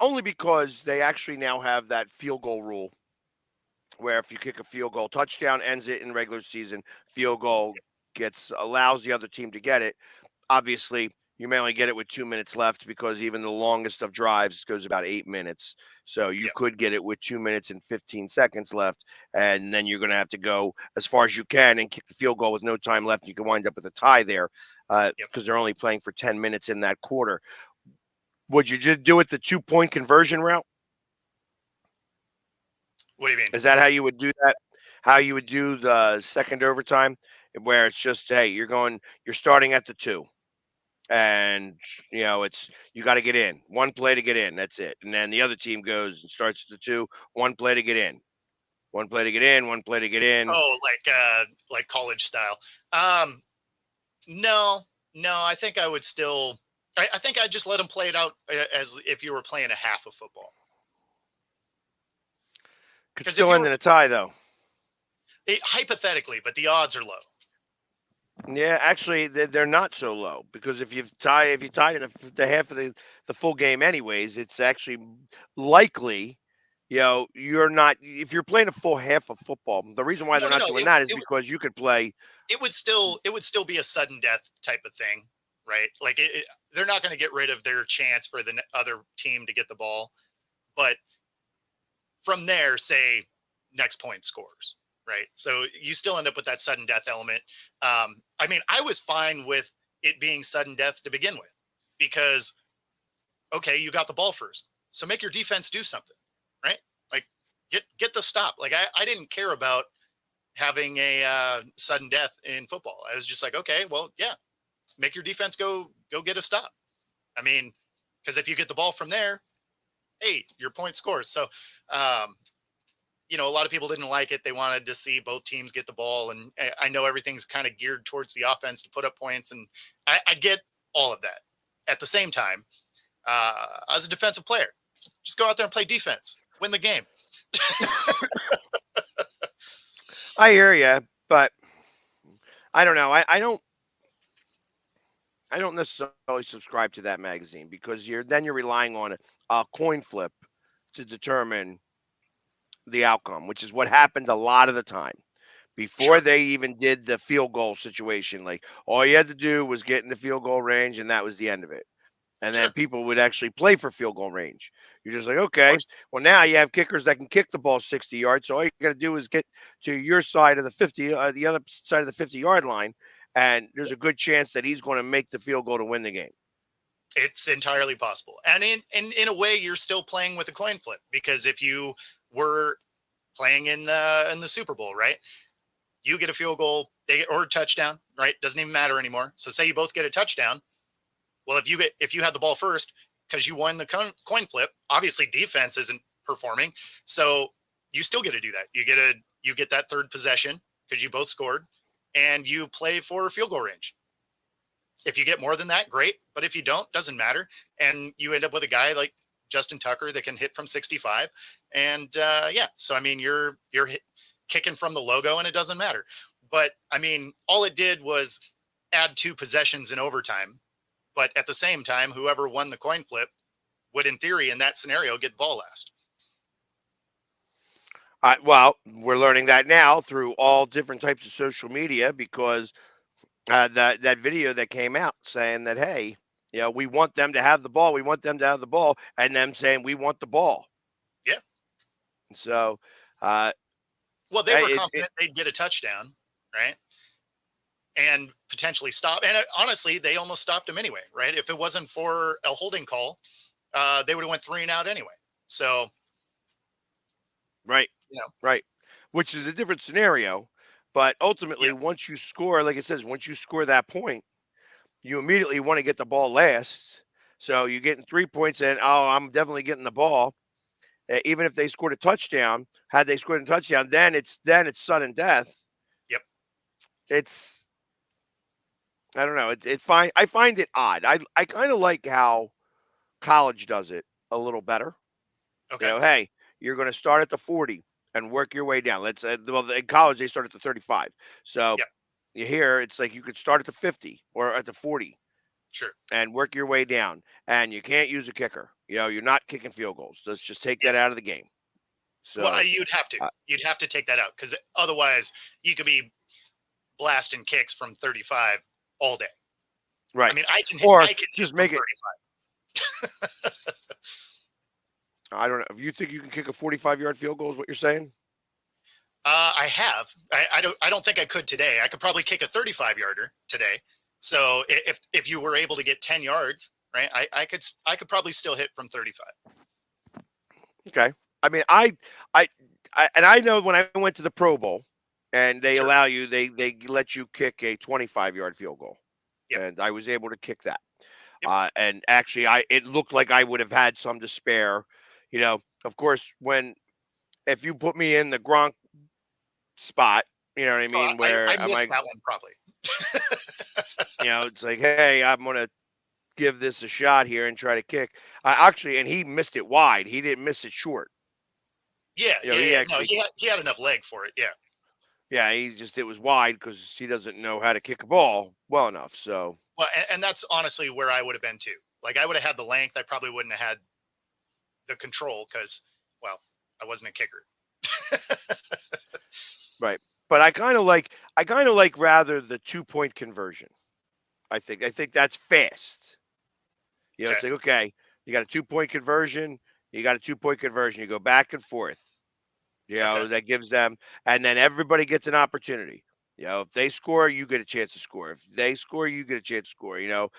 only because they actually now have that field goal rule where if you kick a field goal, touchdown ends it in regular season, field goal allows the other team to get it. Obviously, you may only get it with 2 minutes left because even the longest of drives goes about 8 minutes. So you Yep. could get it with 2 minutes and 15 seconds left, and then you're going to have to go as far as you can and kick the field goal with no time left. You can wind up with a tie there Yep. because they're only playing for 10 minutes in that quarter. Would you just do it the 2 point conversion route? What do you mean? Is that how you would do that? How you would do the second overtime, where it's just, hey, you're starting at the two, and it's you got to get in one play to get in. That's it, and then the other team goes and starts at the two, one play to get in, one play to get in, one play to get in. Oh, like college style. No, I think I would still. I think I'd just let them play it out as if you were playing a half of football. Could Because if still you end were in a tie though. hypothetically, but the odds are low. Yeah, actually, they're not so low because if you tie in the half of the full game, anyways, it's actually likely you're not if you're playing a full half of football. The reason why No, they're no, not no. doing that is because you could play. It would still be a sudden death type of thing, right? Like they're not going to get rid of their chance for the other team to get the ball, but from there, say next point scores, right? So you still end up with that sudden death element. I mean, I was fine with it being sudden death to begin with because, okay, you got the ball first. So make your defense do something, right? Like get the stop. Like I didn't care about having a sudden death in football. I was just like, okay, well, yeah, make your defense go get a stop. I mean, because if you get the ball from there, hey, your point scores. So, a lot of people didn't like it. They wanted to see both teams get the ball. And I know everything's kind of geared towards the offense to put up points. And I get all of that. At the same time, as a defensive player, just go out there and play defense, win the game. I hear you, but I don't know. I don't necessarily subscribe to that magazine because you're relying on a coin flip to determine the outcome, which is what happened a lot of the time before Sure. they even did the field goal situation. Like all you had to do was get in the field goal range, and that was the end of it. And then Sure. people would actually play for field goal range. You're just like, Of okay, course. well now you have kickers that can kick the ball 60 yards. So all you got to do is get to your side of the 50, the other side of the 50-yard line, and there's a good chance that he's going to make the field goal to win the game. It's entirely possible. And in a way, you're still playing with a coin flip because if you were playing in the Super Bowl, right? You get a field goal, or a touchdown, right? Doesn't even matter anymore. So say you both get a touchdown. Well, if you had the ball first because you won the coin flip, obviously defense isn't performing, so you still get to do that. You get that third possession because you both scored, and you play for field goal range. If you get more than that, great. But if you don't, doesn't matter, and you end up with a guy like Justin Tucker that can hit from 65, and yeah. So I mean, you're kicking from the logo, and it doesn't matter. But I mean, all it did was add 2 possessions in overtime. But at the same time, whoever won the coin flip would, in theory, in that scenario, get the ball last. Well, we're learning that now through all different types of social media because that video that came out saying that, hey, we want them to have the ball, we want them to have the ball, and them saying we want the ball. Yeah. So, uh, Well, they were it confident they'd get a touchdown, right? And potentially stop. And honestly, they almost stopped him anyway, right? If it wasn't for a holding call, they would have went 3 and out anyway. So, right, you know, right, which is a different scenario. But ultimately, yes, once you score, like it says, once you score that point, you immediately want to get the ball last. So you're getting 3 points in. Oh, I'm definitely getting the ball. Even if they scored a touchdown, had they scored a touchdown, then it's sudden death. yep, It's I don't know. I find it odd. I kind of like how college does it a little better. okay, Hey, you're going to start at the 40 and work your way down. Well, in college they start at the 35. So yep, you hear it's like you could start at the 50 or at the 40 sure. and work your way down. And you can't use a kicker. You're not kicking field goals. Let's just take Yeah. that out of the game. Well, So, you'd have to. uh, You'd have to take that out because otherwise you could be blasting kicks from 35 all day. I right. mean, Or I can hit just from make it. 35. I don't know. If you think you can kick a 45-yard field goal, is what you're saying? I have. I don't think I could today. I could probably kick a 35-yarder today. So if you were able to get 10 yards, right, I could probably still hit from 35. Okay. I mean, I know when I went to the Pro Bowl, and Sure. they let you kick a 25-yard field goal, Yep. and I was able to kick that. Yep. And actually, it looked like I would have had some to spare. Of course, if you put me in the Gronk spot, you know what I Oh, mean, I where am missed I? that one probably. It's like, hey, I'm gonna give this a shot here and try to kick. Actually, and he missed it wide. He didn't miss it short. Yeah, yeah, He yeah. No, actually, he had enough leg for it. Yeah. yeah, it was wide because he doesn't know how to kick a ball well enough. So, Well, and that's honestly where I would have been too. Like I would have had the length. I probably wouldn't have had the control because, well, I wasn't a kicker. Right. But I kind of like rather the 2 point conversion. I think that's fast. You know, Okay. it's like, okay, you got a 2 point conversion, you got a 2 point conversion, you go back and forth. You Okay. know, that gives them, and then everybody gets an opportunity. You know, if they score, you get a chance to score. If they score, you get a chance to score. You know,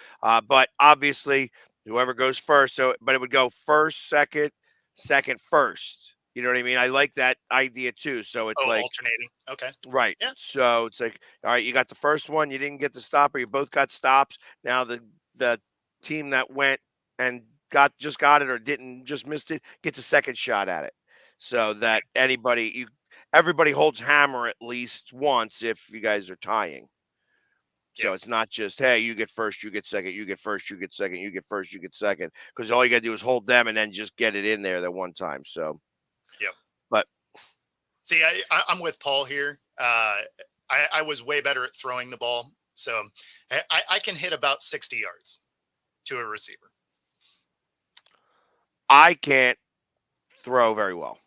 but obviously, whoever goes first. So, but it would go first, second, second, first. You know what I mean? I like that idea too. So it's Oh, like, alternating. Okay. right. Yeah. So it's like, all right, you got the first one, you didn't get the stop, or you both got stops. Now the team that went and got it or didn't just missed it gets a second shot at it. So that everybody holds hammer at least once if you guys are tying. Yep. So it's not just, hey, you get first, you get second, you get first, you get second, you get first, you get second, because all you got to do is hold them and then just get it in there that one time. So, Yep. but See, I'm with Paul here. I was way better at throwing the ball, so I can hit about 60 yards to a receiver. I can't throw very well.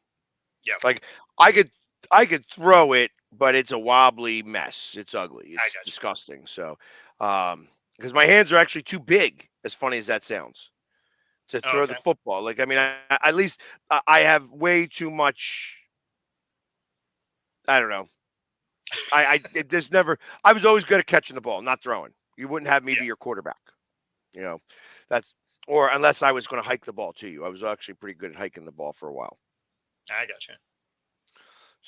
Yep. Like I could I could throw it, but it's a wobbly mess. It's ugly. I It's got you. disgusting. So, because my hands are actually too big, as funny as that sounds, to Oh, throw the okay. football. Like I mean, at least I have way too much. I don't know. There's never. I was always good at catching the ball, not throwing. You wouldn't have me Yeah, be your quarterback. You know, that's or unless I was going to hike the ball to you. I was actually pretty good at hiking the ball for a while. I got you.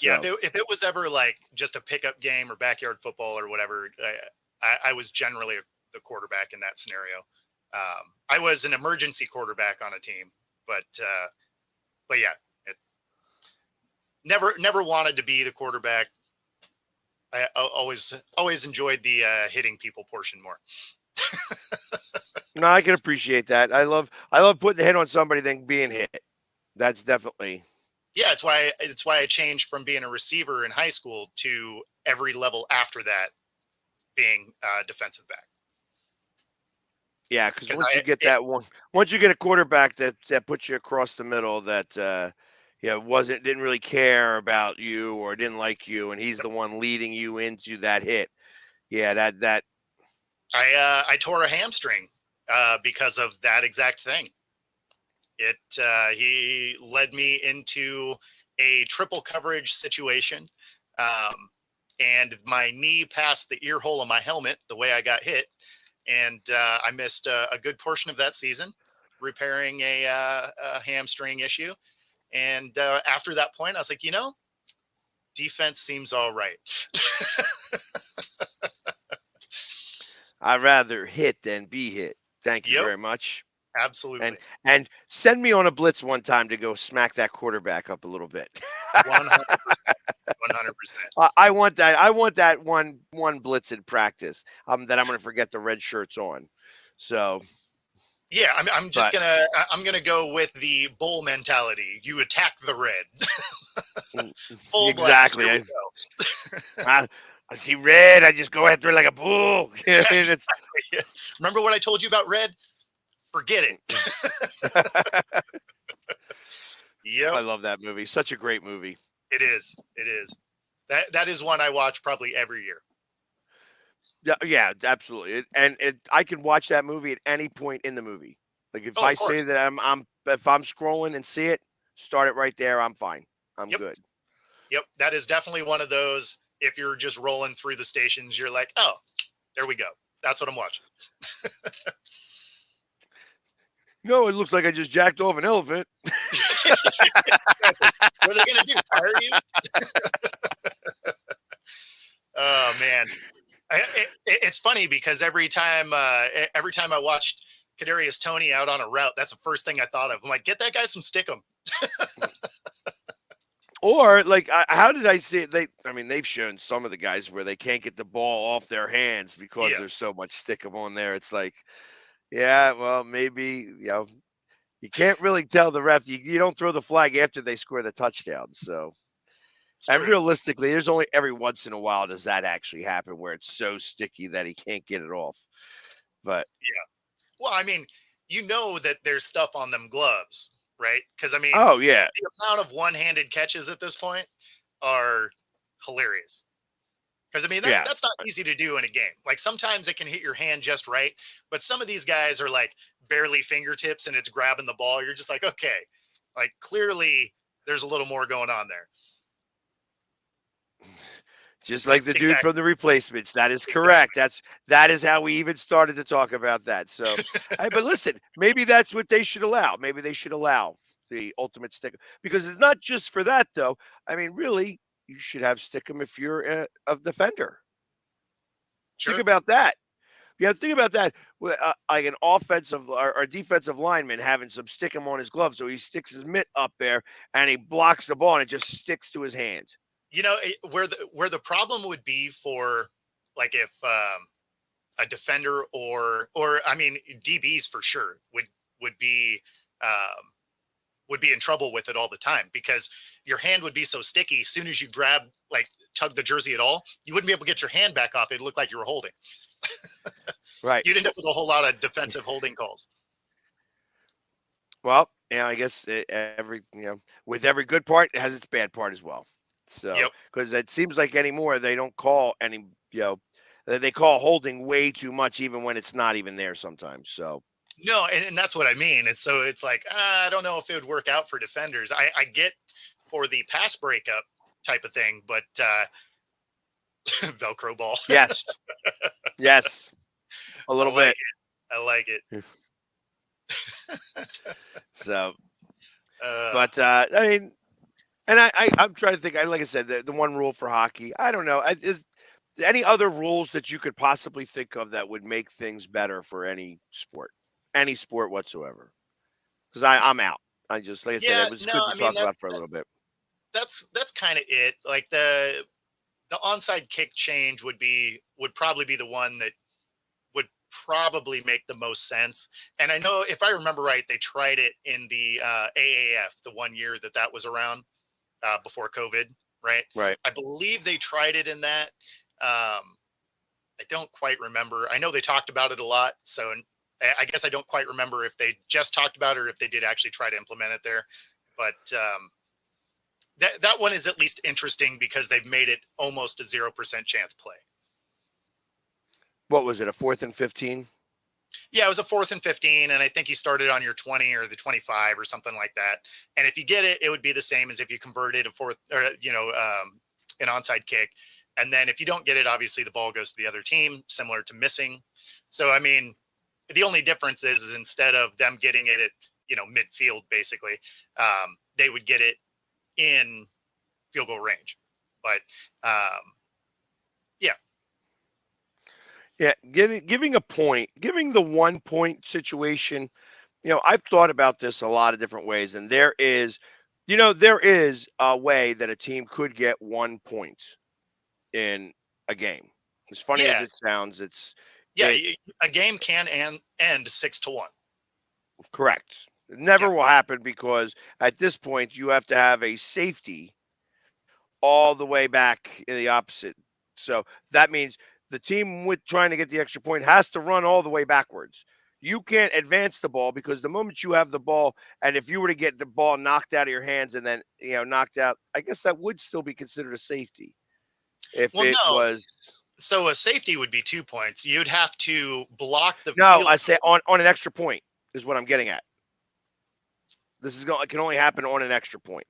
Yeah, So if it was ever like just a pickup game or backyard football or whatever, I was generally the quarterback in that scenario. I was an emergency quarterback on a team, but yeah, it, never wanted to be the quarterback. I always enjoyed the hitting people portion more. no, I can appreciate that. I love putting the hit on somebody than being hit. That's definitely Yeah, it's why I changed from being a receiver in high school to every level after that being defensive back. yeah. Because Because once you get a quarterback that puts you across the middle, that yeah didn't really care about you or didn't like you, and he's the one leading you into that hit. Yeah, that I tore a hamstring because of that exact thing. He led me into a triple coverage situation, um, and my knee passed the ear hole of my helmet the way I got hit, and I missed a good portion of that season repairing a hamstring issue. And after that point, I was like, defense seems all right. I'd rather hit than be hit. Thank you Yep, very much. absolutely, And send me on a blitz one time to go smack that quarterback up a little bit. 100%, 100%. I want that. I want that one blitz in practice. That I'm going to forget the red shirts on. So, Yeah, I'm just but I'm gonna go with the bull mentality. You attack the red, full blast. exactly. Here we go. I see red. I just go after it like a bull. You know Yeah, what I mean? It's exactly. Remember what I told you about red? Forget it. I Yep, love that movie. Such a great movie. it is. It is. That is one I watch probably every year. Yeah, yeah, absolutely. I can watch that movie at any point in the movie. Like if Oh, I of say course. that if I'm scrolling and see it, start it right there. I'm fine. I'm Yep, good. yep. That is definitely one of those. If you're just rolling through the stations, you're like, oh, there we go. That's what I'm watching. No, it looks like I just jacked off an elephant. Exactly. What are they gonna do? Fire you? Oh man. It's funny because every time I watched Kadarius Toney out on a route, that's the first thing I thought of. I'm like, get that guy some stickum. Or like, how did I see it? I mean, they've shown some of the guys where they can't get the ball off their hands because Yeah, there's so much stick 'em on there. It's like, yeah, well, maybe you can't really tell the ref. You don't throw the flag after they score the touchdown. So, it's and true. realistically, there's only every once in a while does that actually happen where it's so sticky that he can't get it off. But Yeah. Well, I mean, you know that there's stuff on them gloves. right? Because I mean, Oh yeah, the amount of one-handed catches at this point are hilarious. Because I mean, yeah. that's not easy to do in a game. Like sometimes it can hit your hand just right, but some of these guys are like barely fingertips and it's grabbing the ball. You're just like, okay, like clearly there's a little more going on there. Just like the dude Exactly. from the Replacements. That is correct. Exactly. That is how we even started to talk about that. So, but listen, maybe that's what they should allow. Maybe they should allow the ultimate stick because it's not just for that though. I mean, really, you should have stick 'em if you're a defender. Think Sure. about that. Yeah, think about that. Like an offensive or defensive lineman having some stick 'em on his glove, so he sticks his mitt up there and he blocks the ball and it just sticks to his hand. You know, where the problem would be for like if a defender or I mean DBs for sure would be um would be in trouble with it all the time because your hand would be so sticky. As soon as you grab, like, tug the jersey at all, you wouldn't be able to get your hand back off. It looked like you were holding. Right. You'd end up with a whole lot of defensive holding calls. Well, yeah, I guess every with every good part, it has its bad part as well. So, Yep. because it seems like anymore they don't call any, they call holding way too much, even when it's not even there sometimes. So, No, and that's what I mean. And so it's like, I don't know if it would work out for defenders. I get for the pass breakup type of thing, but Velcro ball. yes, yes, a I little like bit. it. I like it. So, Uh, but I mean, and I'm trying to think. Like I said, the one rule for hockey. I don't know. Is any other rules that you could possibly think of that would make things better for any sport whatsoever? Because I'm out. I just like I said, yeah, it was no, good to I mean talk about for a little bit. that's kind of it. Like the onside kick change would probably be the one that would probably make the most sense. And I know if I remember right, they tried it in the AAF the one year that was around before COVID, right? Right. I believe they tried it in that. I don't quite remember. I know they talked about it a lot, so I guess I don't quite remember if they just talked about it or if they did actually try to implement it there. But that one is at least interesting because they've made it almost a 0% chance play. What was it? A 4th and 15? Yeah, it was a 4th and 15, and I think you started on your 20 or the 25 or something like that. And if you get it, it would be the same as if you converted a fourth or an onside kick. And then if you don't get it, obviously the ball goes to the other team, similar to missing. So I mean, the only difference is instead of them getting it at midfield, basically, they would get it in field goal range. But yeah, Yeah, giving a point, giving the 1 point situation. I've thought about this a lot of different ways, and there is a way that a team could get 1 point in a game. As funny as yeah, it sounds, it's yeah. it A game can end 6-1. correct. It Yeah. never will happen because at this point you have to have a safety all the way back in the opposite. So that means the team with trying to get the extra point has to run all the way backwards. You can't advance the ball because the moment you have the ball, and if you were to get the ball knocked out of your hands and then knocked out, I guess that would still be considered a safety if Well, it no. was. So a safety would be 2 points. You'd have to block the No, field. I say on an extra point is what I'm getting at. This is going. It can only happen on an extra point,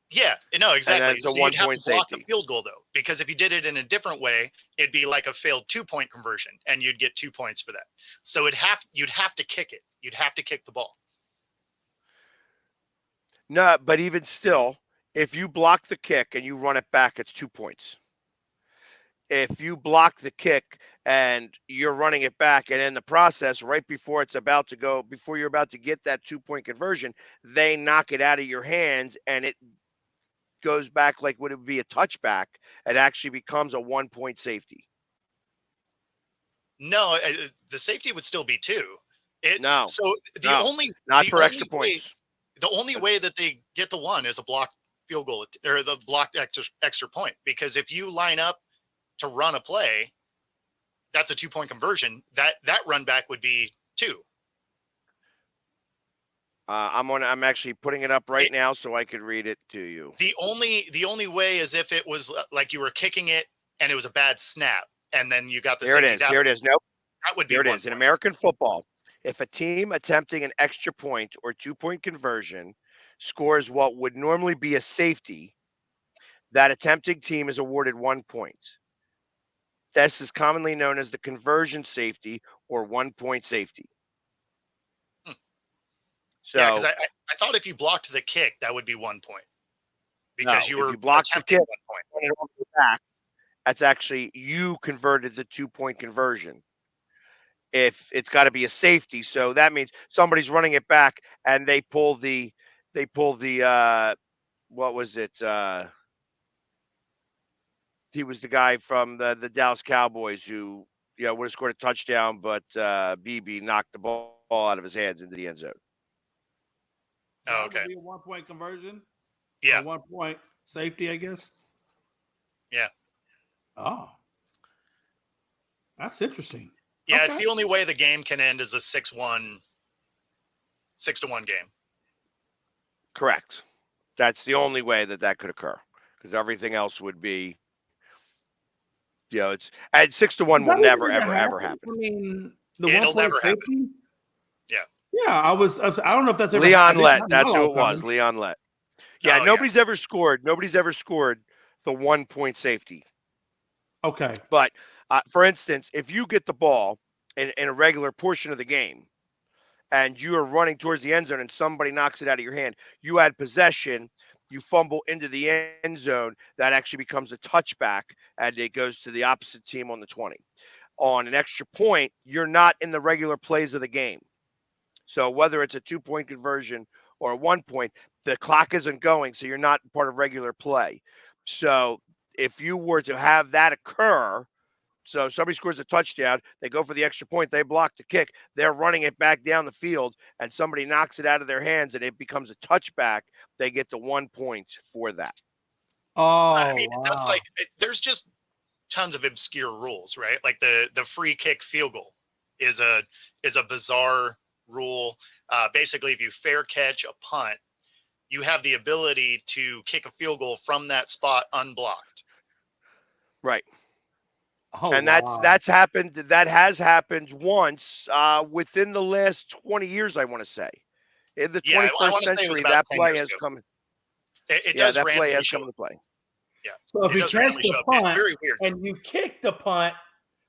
Yeah, no, and exactly. that's a So you'd have to 1 point block the safety. field goal though, because if you did it in a different way, it'd be like a failed 2 point conversion, and you'd get 2 points for that. So you'd have to kick it. You'd have to kick the ball. No, but even still, if you block the kick and you run it back, it's 2 points. If you block the kick and you're running it back, and in the process, right before it's about to go, before you're about to get that 2 point conversion, they knock it out of your hands and it goes back like would it be a touchback. It actually becomes a 1 point safety. No, the safety would still be 2. It No, so the no, only not the for extra only way points. the only way that they get the 1 is a blocked field goal or the blocked extra point, because if you line up to run a play, that's a 2 point conversion. That run back would be 2. I'm actually putting it up right now so I could read it to you. The only way is if it was like you were kicking it and it was a bad snap, and then you got the Here it safety. is. Here it is. Nope. That would be Here it 1 is. In point. American football, if a team attempting an extra point or 2-point conversion scores what would normally be a safety, that attempting team is awarded 1 point. This is commonly known as the conversion safety or 1-point safety. Hmm. So, Yeah, because I thought if you blocked the kick, that would be 1 point because no, you if were you block the attempting kick, 1 point. run it over the back, that's actually you converted the 2-point conversion. If it's got to be a safety, so that means somebody's running it back and they pull the what was it? He was the guy from the Dallas Cowboys who would have scored a touchdown, but BB knocked the ball out of his hands into the end zone. Oh, That okay. would be a 1-point conversion. Yeah. Or 1-point safety, I guess. Yeah. Oh, that's interesting. Yeah, it's Okay. the only way the game can end is a 6-1 game. Correct. That's the only way that could occur because everything else would be, it's and 6-1 Does will that never even ever happen? happen. I mean, the It'll 1-point never happen. safety. Yeah. Yeah, I don't know if that's ever Leon happened. Lett, Not in my that's who it was. lifetime. Leon Lett. Yeah, Oh, yeah. nobody's ever scored the 1-point safety. Okay. But for instance, if you get the ball in a regular portion of the game and you are running towards the end zone and somebody knocks it out of your hand, you had possession, you fumble into the end zone, that actually becomes a touchback and it goes to the opposite team on the 20. On an extra point, you're not in the regular plays of the game. So whether it's a 2-point conversion or a 1 point, the clock isn't going, so you're not part of regular play. So if you were to have that occur, so somebody scores a touchdown, they go for the extra point, they block the kick, they're running it back down the field, and somebody knocks it out of their hands and it becomes a touchback, they get the 1 point for that. Oh, I mean, that's wow. like there's just tons of obscure rules, right? Like the free kick field goal is a bizarre rule. Basically, if you fair catch a punt, you have the ability to kick a field goal from that spot unblocked. Right. Oh, And wow. that's happened. That has happened once within the last 20 years, I want to say. In the Yeah, I 21st want to say it was century, about that 10 play years has ago. come. It Yeah, does that play randomly has show come up. into play. Yeah, So if it you does catch randomly show the up. It's punt very weird. and you kick the punt,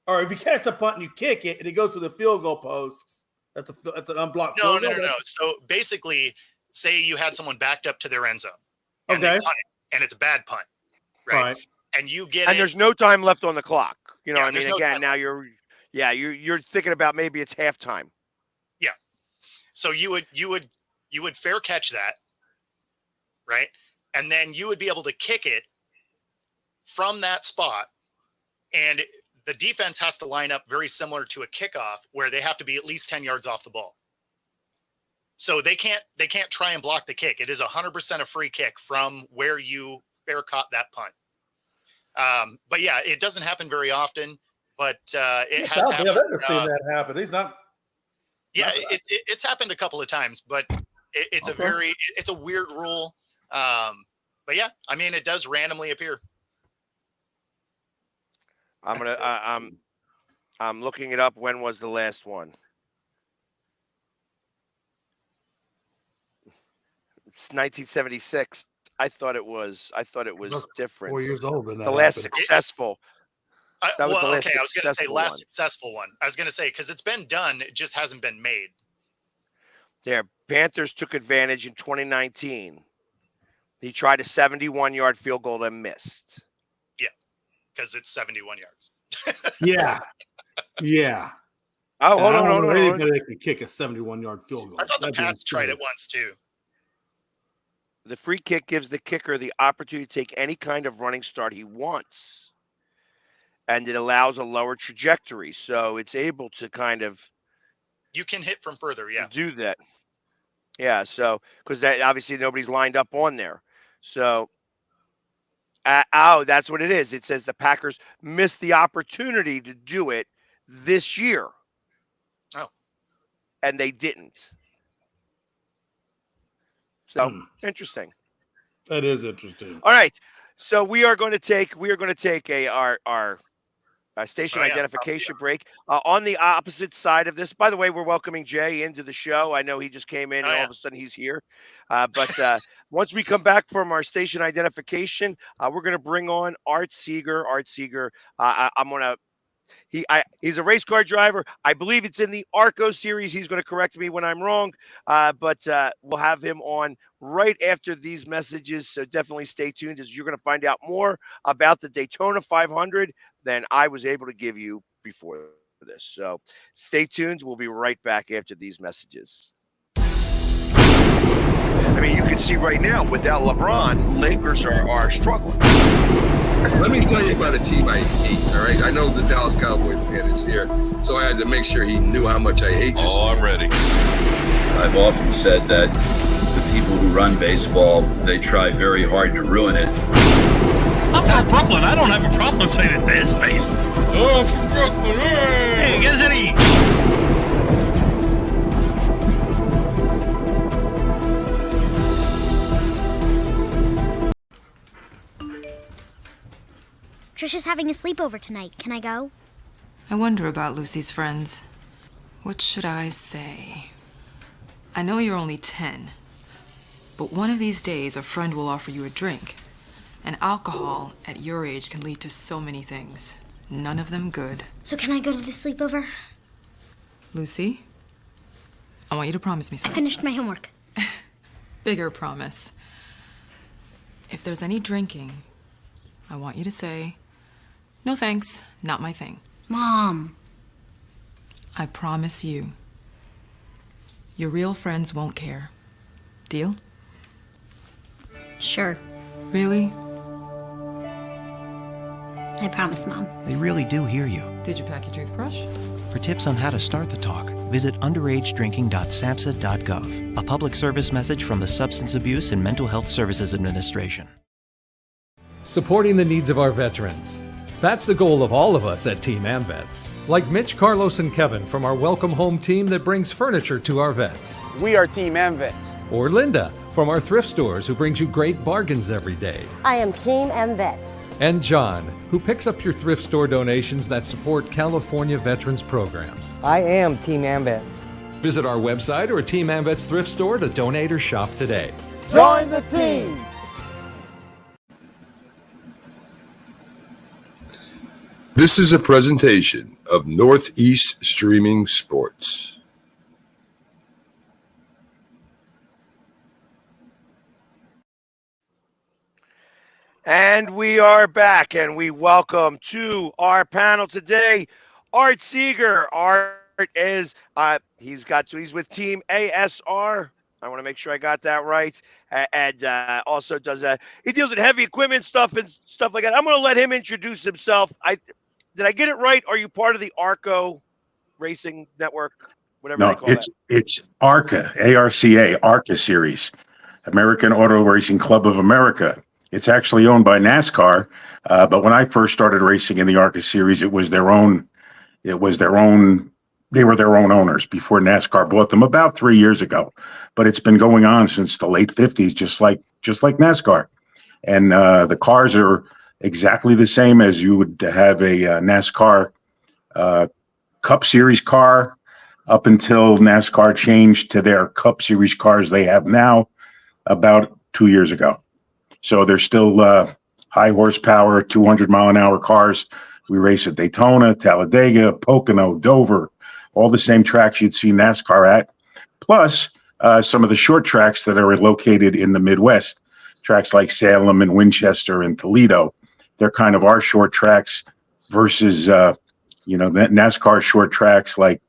or if you catch the punt and you kick it and it goes to the field goal posts, that's an unblocked No, field no, goal. no, no. So basically, say you had someone backed up to their end zone and they Okay. punt it, and it's a bad punt, right? Right. And you get And it. there's no time left on the clock. Yeah, I there's mean, no again, time now you're thinking about maybe it's halftime. Yeah. So you would fair catch that, right? And then you would be able to kick it from that spot, and the defense has to line up very similar to a kickoff where they have to be at least 10 yards off the ball. So they can't try and block the kick. It is 100% a free kick from where you fair caught that punt. But yeah, it doesn't happen very often, but it has I've happened. never seen that happen. He's not. Yeah, it's happened a couple of times, but it's Okay. it's a weird rule. But yeah, I mean, it does randomly appear. I'm looking it up. When was the last one? It's 1976. I thought it was That's different. 4 years old when that The last happened. successful. That was the last Okay, I was going to say successful last one. successful one. I was going to say because it's been done, it just hasn't been made. There, Panthers took advantage in 2019. He tried a 71-yard field goal and missed. Yeah, because it's 71 yards. Yeah. Yeah. Oh, And hold I on, don't hold know on, hold anybody on. that can kick a 71-yard field goal. I thought the That'd be Pats tried insane. it once too. The free kick gives the kicker the opportunity to take any kind of running start he wants. And it allows a lower trajectory. So it's able to kind of You can hit from further, yeah. do that. Yeah, so because that obviously nobody's lined up on there. So that's what it is. It says the Packers missed the opportunity to do it this year. Oh. And they didn't. So interesting. That is interesting. All right. So we are going to take our station Oh yeah. identification break. On the opposite side of this, by the way, we're welcoming Jay into the show. I know he just came in Oh and all yeah. of a sudden he's here. But once we come back from our station identification, we're going to bring on Art Seeger. Art Seeger, I'm going to he's a race car driver. I believe it's in the Arco series. He's going to correct me when I'm wrong. But we'll have him on right after these messages. So definitely stay tuned as you're going to find out more about the Daytona 500 than I was able to give you before this. So stay tuned. We'll be right back after these messages. I mean, you can see right now, without LeBron, Lakers are struggling. Let me tell you about a team I hate, all right? I know the Dallas Cowboy fan is here, so I had to make sure he knew how much I hate this team. I'm ready. I've often said that the people who run baseball, they try very hard to ruin it. I'm from Brooklyn. I don't have a problem saying it to his face. I'm from Brooklyn. Hey, Hey, guys, any? Trisha's having a sleepover tonight. Can I go? I wonder about Lucy's friends. What should I say? I know you're only 10, but one of these days a friend will offer you a drink. And alcohol at your age can lead to so many things. None of them good. So can I go to the sleepover? Lucy, I want you to promise me I something. finished my homework. Bigger promise. If there's any drinking, I want you to say, "No thanks, not my thing." Mom. I promise you. Your real friends won't care. Deal? Sure. Really? I promise, Mom. They really do hear you. Did you pack your toothbrush? For tips on how to start the talk, visit underagedrinking.samhsa.gov, a public service message from the Substance Abuse and Mental Health Services Administration. Supporting the needs of our veterans. That's the goal of all of us at Team AmVets. Like Mitch, Carlos, and Kevin from our Welcome Home team that brings furniture to our vets. We are Team AmVets. Or Linda from our thrift stores who brings you great bargains every day. I am Team AmVets. And John, who picks up your thrift store donations that support California veterans programs. I am Team AmVets. Visit our website or Team AmVets thrift store to donate or shop today. Join the team! This is a presentation of Northeast Streaming Sports. And we are back, and we welcome to our panel today Art Seeger. Art is he's with Team ASR. I want to make sure I got that right, and also does he deals with heavy equipment stuff and stuff like that. I'm going to let him introduce himself. Did I get it right? Are you part of the Arco Racing Network? Whatever they call that. It's ARCA, ARCA, ARCA Series, American Auto Racing Club of America. It's actually owned by NASCAR, but when I first started racing in the ARCA Series, it was their own. They were their own owners before NASCAR bought them about 3 years ago. But it's been going on since the late '50s, just like NASCAR, and the cars are exactly the same as you would have a NASCAR Cup Series car up until NASCAR changed to their Cup Series cars they have now about 2 years ago. So they're still high horsepower, 200-mile-an-hour cars. We race at Daytona, Talladega, Pocono, Dover, all the same tracks you'd see NASCAR at, plus some of the short tracks that are located in the Midwest, tracks like Salem and Winchester and Toledo. They're kind of our short tracks versus, NASCAR short tracks like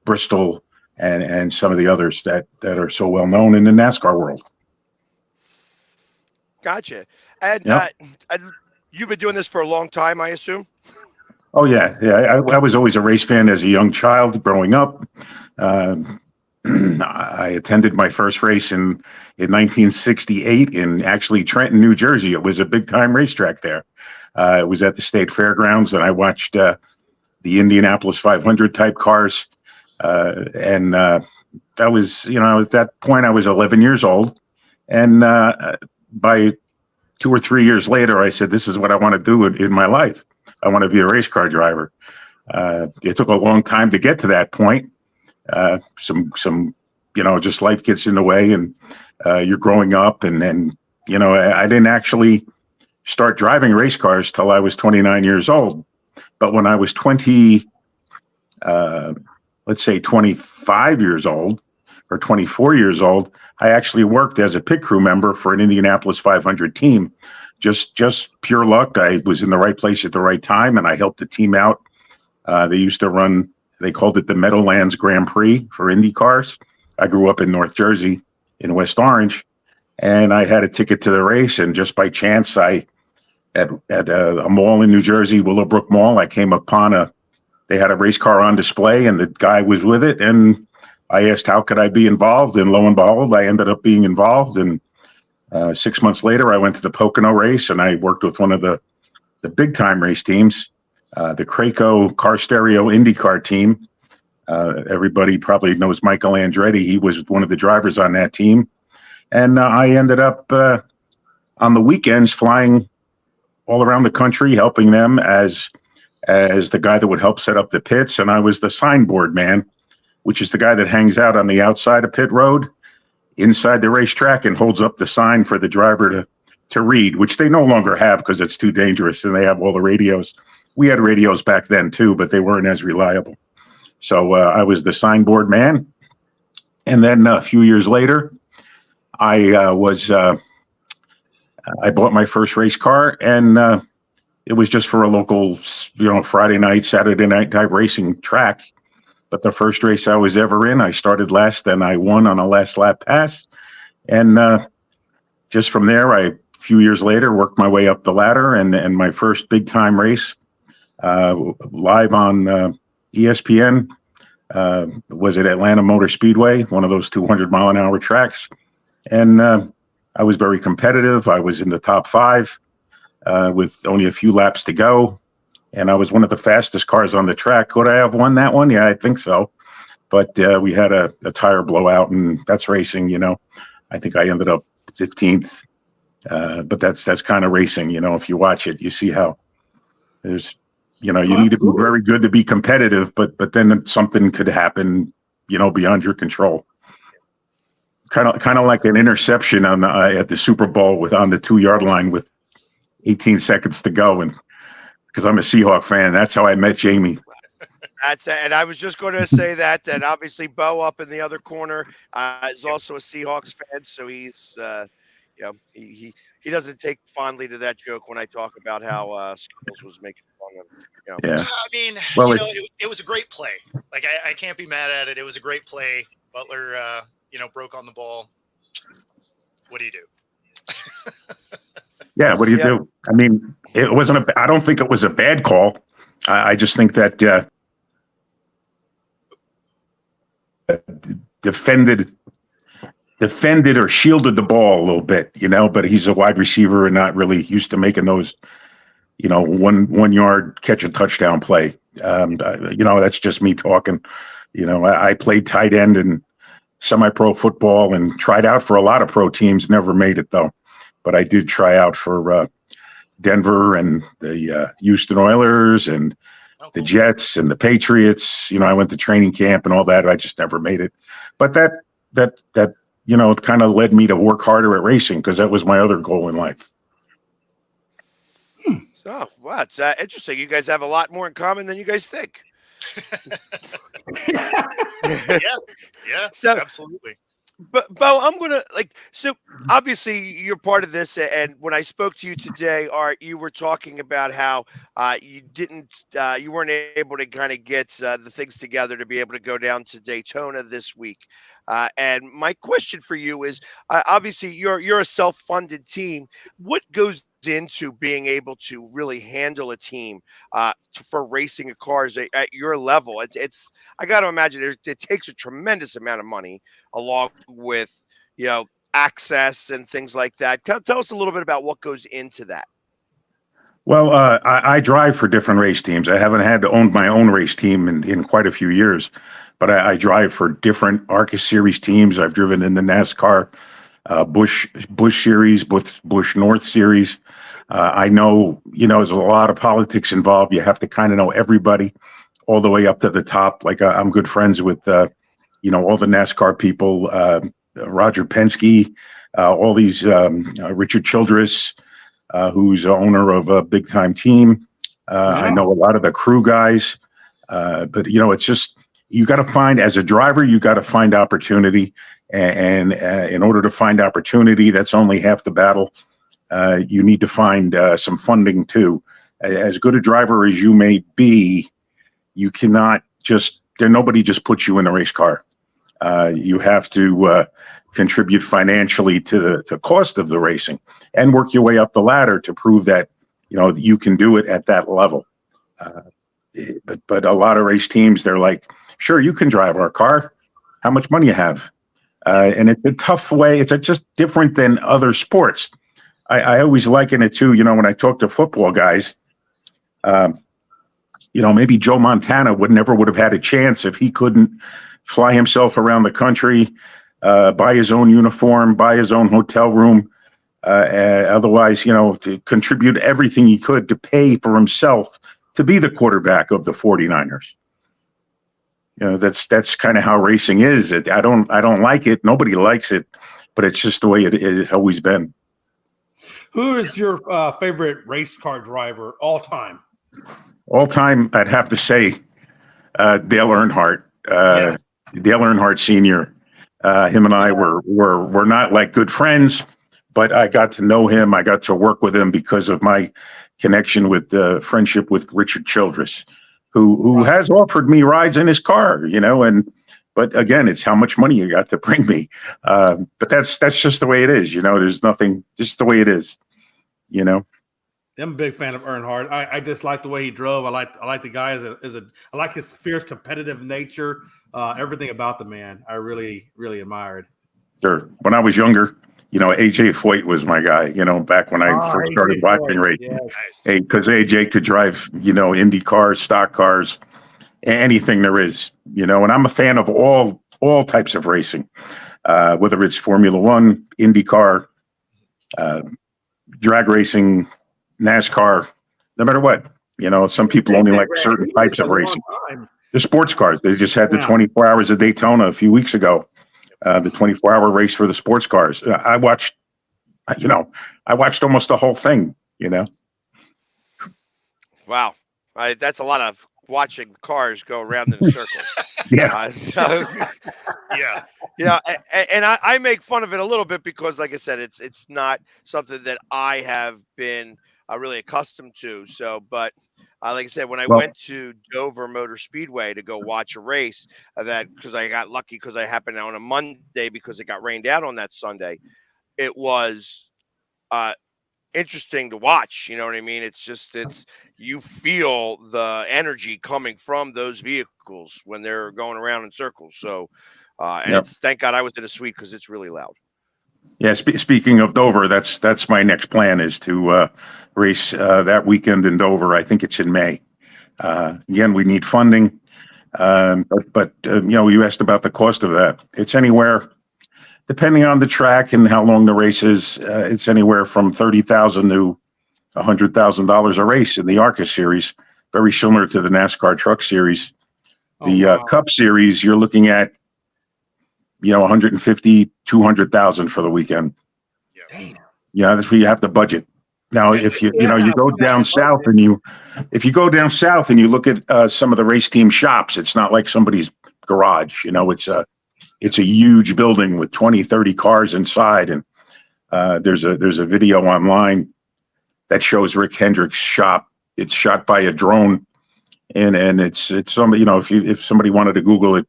Bristol and some of the others that are so well known in the NASCAR world. Gotcha. And you've been doing this for a long time, I assume? Oh, yeah. I was always a race fan as a young child growing up. I attended my first race in 1968 in actually Trenton, New Jersey. It was a big-time racetrack there. It was at the State Fairgrounds, and I watched the Indianapolis 500 type cars. That was, at that point, I was 11 years old. And by 2 or 3 years later, I said, this is what I want to do in my life. I want to be a race car driver. It took a long time to get to that point. Some just life gets in the way, and you're growing up, and I didn't actually start driving race cars till I was 29 years old. But when I was 25 years old or 24 years old, I actually worked as a pit crew member for an Indianapolis 500 team. Just pure luck. I was in the right place at the right time, and I helped the team out. They used to run, they called it the Meadowlands Grand Prix for Indy cars. I grew up in North Jersey in West Orange, and I had a ticket to the race. And just by chance, at a mall in New Jersey, Willowbrook Mall, I came upon they had a race car on display, and the guy was with it. And I asked, how could I be involved? And lo and behold, I ended up being involved. And 6 months later, I went to the Pocono race, and I worked with one of the big time race teams, the Craco Car Stereo IndyCar team. Everybody probably knows Michael Andretti. He was one of the drivers on that team. And I ended up on the weekends flying all around the country, helping them as the guy that would help set up the pits. And I was the signboard man, which is the guy that hangs out on the outside of pit road inside the racetrack and holds up the sign for the driver to read, which they no longer have because it's too dangerous, and they have all the radios. We had radios back then too, but they weren't as reliable. So I was the signboard man. And then a few years later, I bought my first race car, and it was just for a local, Friday night, Saturday night type racing track. But the first race I was ever in, I started last, and I won on a last lap pass. And just from there, a few years later, worked my way up the ladder, and my first big time race live on ESPN was at Atlanta Motor Speedway, one of those 200-mile-an-hour tracks. And I was very competitive. I was in the top 5 with only a few laps to go. And I was one of the fastest cars on the track. Could I have won that one? Yeah, I think so. But we had a tire blowout, and that's racing, I think I ended up 15th. But that's kind of racing, if you watch it, you see how there's, you need to be very good to be competitive, but then something could happen, beyond your control. Kind of like an interception on at the Super Bowl on the 2-yard line with 18 seconds to go, and because I'm a Seahawk fan, that's how I met Jamie. That's it. And I was just going to say that obviously Bo up in the other corner is also a Seahawks fan, so he's he doesn't take fondly to that joke when I talk about how Skittles was making fun of him. Yeah. I mean, well, it was a great play. Like I can't be mad at it. It was a great play. Butler, broke on the ball. What do you do? Yeah, what do you do? I mean, I don't think it was a bad call. I just think that defended or shielded the ball a little bit, but he's a wide receiver and not really used to making those, 1 yard catch a touchdown play. That's just me talking. I played tight end in semi-pro football and tried out for a lot of pro teams, never made it though. But I did try out for Denver and the Houston Oilers and the Jets and the Patriots. I went to training camp and all that. I just never made it. But that it kind of led me to work harder at racing because that was my other goal in life. So, wow, it's interesting. You guys have a lot more in common than you guys think. Yeah, so, absolutely. But Bo, I'm gonna so obviously you're part of this, and when I spoke to you today, Art, you were talking about how you weren't able to kind of get the things together to be able to go down to Daytona this week. And my question for you is, obviously you're a self-funded team. What goes into being able to really handle a team for racing cars at your level? It's I got to imagine it takes a tremendous amount of money, along with access and things like that. Tell us a little bit about what goes into that. Well, I drive for different race teams. I haven't had to own my own race team in quite a few years, but I drive for different ARCA Series teams. I've driven in the NASCAR Bush series, Bush North series. I know, there's a lot of politics involved. You have to kind of know everybody all the way up to the top. Like I'm good friends with, all the NASCAR people, Roger Penske, all these, Richard Childress, who's the owner of a big time team. I know a lot of the crew guys, but it's just, you got to find, as a driver, you got to find opportunity. And in order to find opportunity, that's only half the battle. You need to find some funding too. As good a driver as you may be, you cannot nobody just puts you in a race car. You have to contribute financially to the cost of the racing and work your way up the ladder to prove that, you can do it at that level. But a lot of race teams, they're like, sure, you can drive our car. How much money you have? And it's a tough way. It's just different than other sports. I always liken it to, when I talk to football guys, maybe Joe Montana would have had a chance if he couldn't fly himself around the country, buy his own uniform, buy his own hotel room. Otherwise, to contribute everything he could to pay for himself to be the quarterback of the 49ers. That's kind of how racing is. I don't like it. Nobody likes it, but it's just the way it's always been. Who is your favorite race car driver all time? All time, I'd have to say Dale Earnhardt. Dale Earnhardt Sr. Him and I were not like good friends, but I got to know him. I got to work with him because of my connection with friendship with Richard Childress, who has offered me rides in his car, but again, it's how much money you got to bring me. But that's just the way it is, there's nothing, just the way it is, I'm a big fan of Earnhardt. I just like the way he drove. I like the guy I like his fierce competitive nature. Everything about the man, I really, really admired. Sure. When I was younger, AJ Foyt was my guy, back when I first started watching racing. Because AJ could drive, Indy cars, stock cars, anything there is, and I'm a fan of all types of racing, whether it's Formula One, IndyCar, drag racing, NASCAR, no matter what. Some people only like certain types of racing. The sports cars, they just had the 24 Hours of Daytona a few weeks ago. The 24-hour race for the sports cars. I watched almost the whole thing, Wow. That's a lot of watching cars go around in circles. And I make fun of it a little bit because, like I said, it's not something that I have been really accustomed to. So, but like I said, when I went to Dover Motor Speedway to go watch a race, because I got lucky because I happened on a Monday because it got rained out on that Sunday, it was interesting to watch. You know what I mean? You feel the energy coming from those vehicles when they're going around in circles. So, thank God I was in a suite because it's really loud. Yeah. Speaking of Dover, that's my next plan is to race that weekend in Dover. I think it's in May. Again, we need funding, but you asked about the cost of that. It's anywhere, depending on the track and how long the race is. It's anywhere from $30,000 to $100,000 a race in the ARCA series, very similar to the NASCAR Truck Series. Cup Series, you're looking at 150, 200,000 for the weekend. Yeah, that's where you have the budget. Now, if you go down south and you look at some of the race team shops, it's not like somebody's garage. It's a huge building with 20, 30 cars inside, and there's a video online that shows Rick Hendrick's shop. It's shot by a drone, and it's some if somebody wanted to Google it,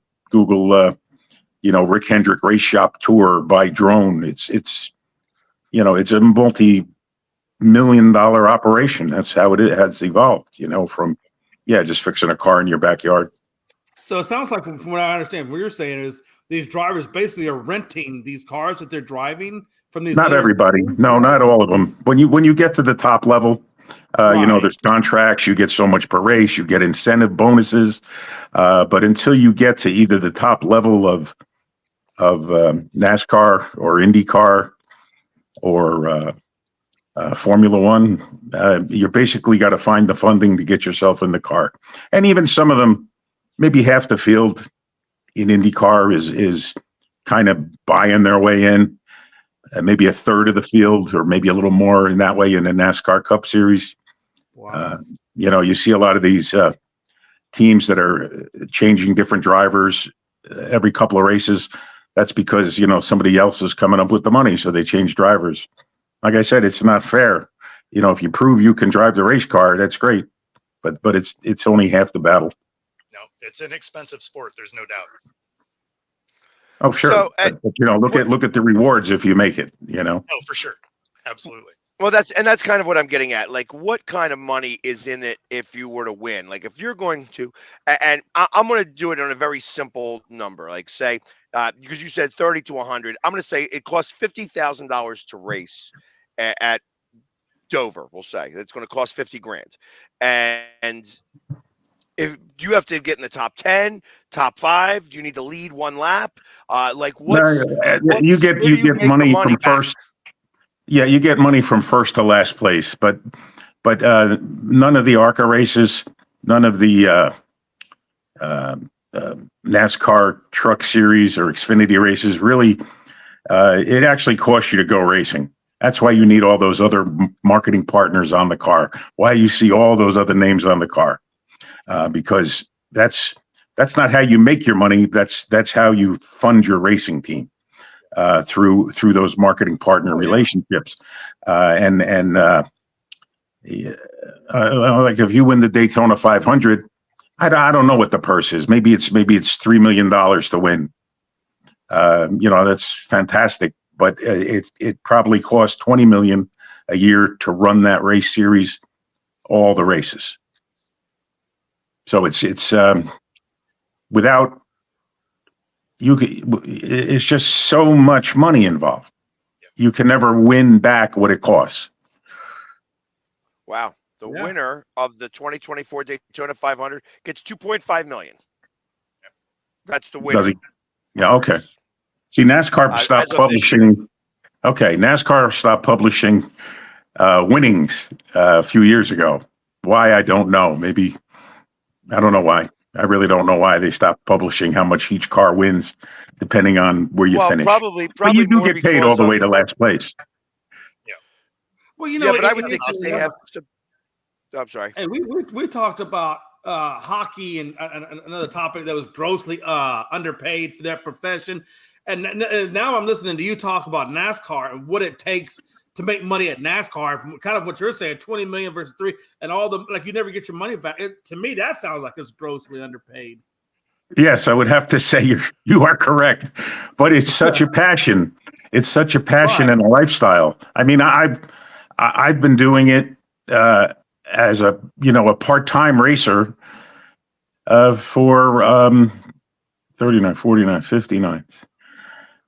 Rick Hendrick race shop tour by drone. It's a multi-million-dollar operation. That's how it has evolved. From just fixing a car in your backyard. So it sounds like, from what I understand, what you're saying is these drivers basically are renting these cars that they're driving from these. Not everybody. No, not all of them. When you get to the top level, there's contracts. You get so much per race. You get incentive bonuses. But until you get to either the top level of NASCAR or IndyCar or Formula One, you're basically got to find the funding to get yourself in the car. And even some of them, maybe half the field in IndyCar is kind of buying their way in. Maybe a third of the field, or maybe a little more in that way in the NASCAR Cup Series. Wow. You see a lot of these teams that are changing different drivers every couple of races. That's because somebody else is coming up with the money, so they change drivers. Like I said, it's not fair. If you prove you can drive the race car, that's great, but it's only half the battle. No, it's an expensive sport. There's no doubt. Oh, sure. So, look at the rewards if you make it. Oh, for sure, absolutely. Well, that's kind of what I'm getting at. Like, what kind of money is in it if you were to win? Like, if you're going to, and I'm going to do it on a very simple number. Like, say, because you said 30 to 100, I'm going to say it costs $50,000 to race at Dover. We'll say it's going to cost 50 grand, and if you have to get in the top 10, top 5, do you need to lead one lap? Like, You get where do you make the money from money back? first. Yeah, you get money from first to last place, but none of the ARCA races, none of the NASCAR Truck Series or Xfinity races really. It actually costs you to go racing. That's why you need all those other marketing partners on the car. Why you see all those other names on the car, because that's not how you make your money. That's how you fund your racing team. Through those marketing partner relationships, like if you win the Daytona 500, I don't know what the purse is. Maybe it's $3 million to win. That's fantastic, but it probably costs $20 million a year to run that race series, all the races. So it's without. It's just so much money involved. You can never win back what it costs. Wow. The winner of the 2024 Daytona 500 gets $2.5 million. That's the winner. Does he? Yeah. Okay. See, NASCAR stopped publishing. Okay. NASCAR stopped publishing winnings a few years ago. Why? I don't know. Maybe. I don't know why. I really don't know why they stopped publishing how much each car wins, depending on where you finish. Probably but you do more get paid all the way to last place. Yeah. Well, but I would think that they have. I'm sorry. Hey, we talked about hockey and another topic that was grossly underpaid for their profession, and now I'm listening to you talk about NASCAR and what it takes to make money at NASCAR, from kind of what you're saying, 20 million versus 3, and all the you never get your money back. To me, that sounds like it's grossly underpaid. Yes, I would have to say you are correct, but it's such a passion. It's such a passion and a lifestyle. I mean, I've been doing it as a part-time racer for 39, 49, 59.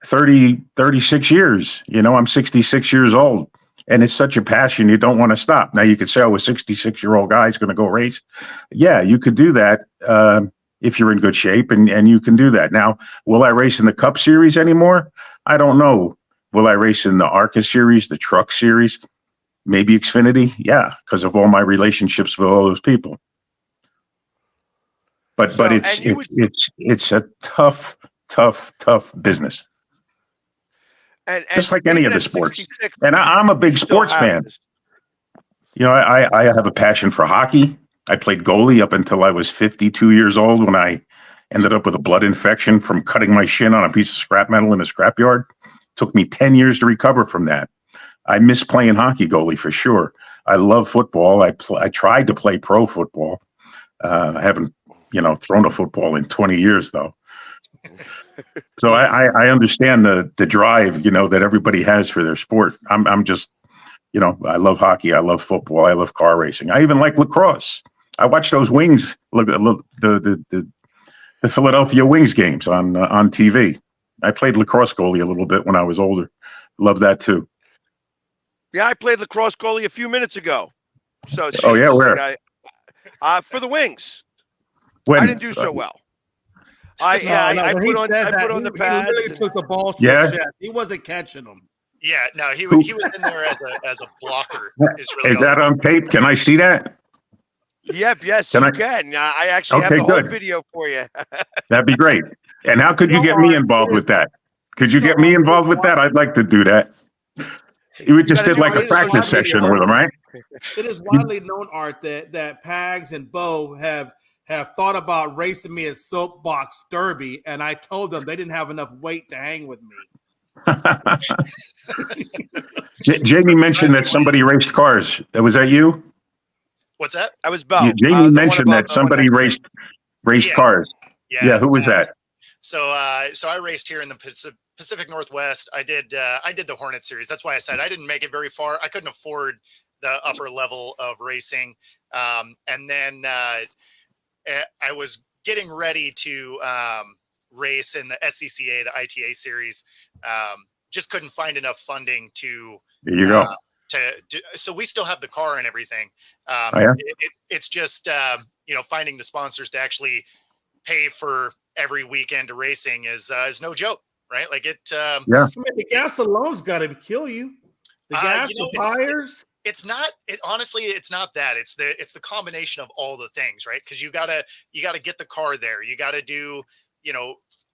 36 years. I'm 66 years old, and it's such a passion. You don't want to stop. Now you could say, oh, a 66-year-old guy is going to go race. Yeah, you could do that if you're in good shape, and you can do that. Now, will I race in the Cup Series anymore? I don't know. Will I race in the ARCA Series, the Truck Series, maybe Xfinity? Yeah, because of all my relationships with all those people. But it's a tough business. And just like any of the sports. And I'm a big sports fan. I have a passion for hockey. I played goalie up until I was 52 years old, when I ended up with a blood infection from cutting my shin on a piece of scrap metal in a scrapyard. Took me 10 years to recover from that. I miss playing hockey goalie for sure. I love football. I tried to play pro football. I haven't, thrown a football in 20 years though. So I understand the drive, that everybody has for their sport. I'm just, I love hockey. I love football. I love car racing. I even like lacrosse. I watch those Wings, the Philadelphia Wings games on TV. I played lacrosse goalie a little bit when I was older. Love that too. Yeah, I played lacrosse goalie a few minutes ago. So where? For the Wings. When? I didn't do so well. I when he put on said that, the he pads. literally took the balls to Yeah. the chest. He wasn't catching them. Yeah, no, he was in there as a blocker. Is really Is all that on tape? Can I see that? Yep, yes, Can you I? can. I actually have Okay, the whole good. video for you. That'd be great. And how could you get me Art, involved it is- with that? Could you get me Art, involved with that? I'd like to do that. You just gotta did do like a it social practice media. session with him, right? It is widely known, Art, that Pags and Bo have thought about racing me at soapbox derby, and I told them they didn't have enough weight to hang with me. Jamie mentioned that somebody raced cars. Was that you? What's that? I was Bo. Jamie The one mentioned above, that the one somebody next to me. raced Yeah. cars. Yeah. Who was that? So I raced here in the Pacific Northwest. I did the Hornet series. That's why I said I didn't make it very far. I couldn't afford the upper level of racing. And then I was getting ready to race in the SCCA, the ITA series. Just couldn't find enough funding to. There you go. So we still have the car and everything. It's just finding the sponsors to actually pay for every weekend of racing is no joke, right? Like it. I mean, the gas alone's got to kill you. The gas, the tires. It's not. Honestly, it's not that. It's the combination of all the things, right? Because you gotta get the car there. You gotta do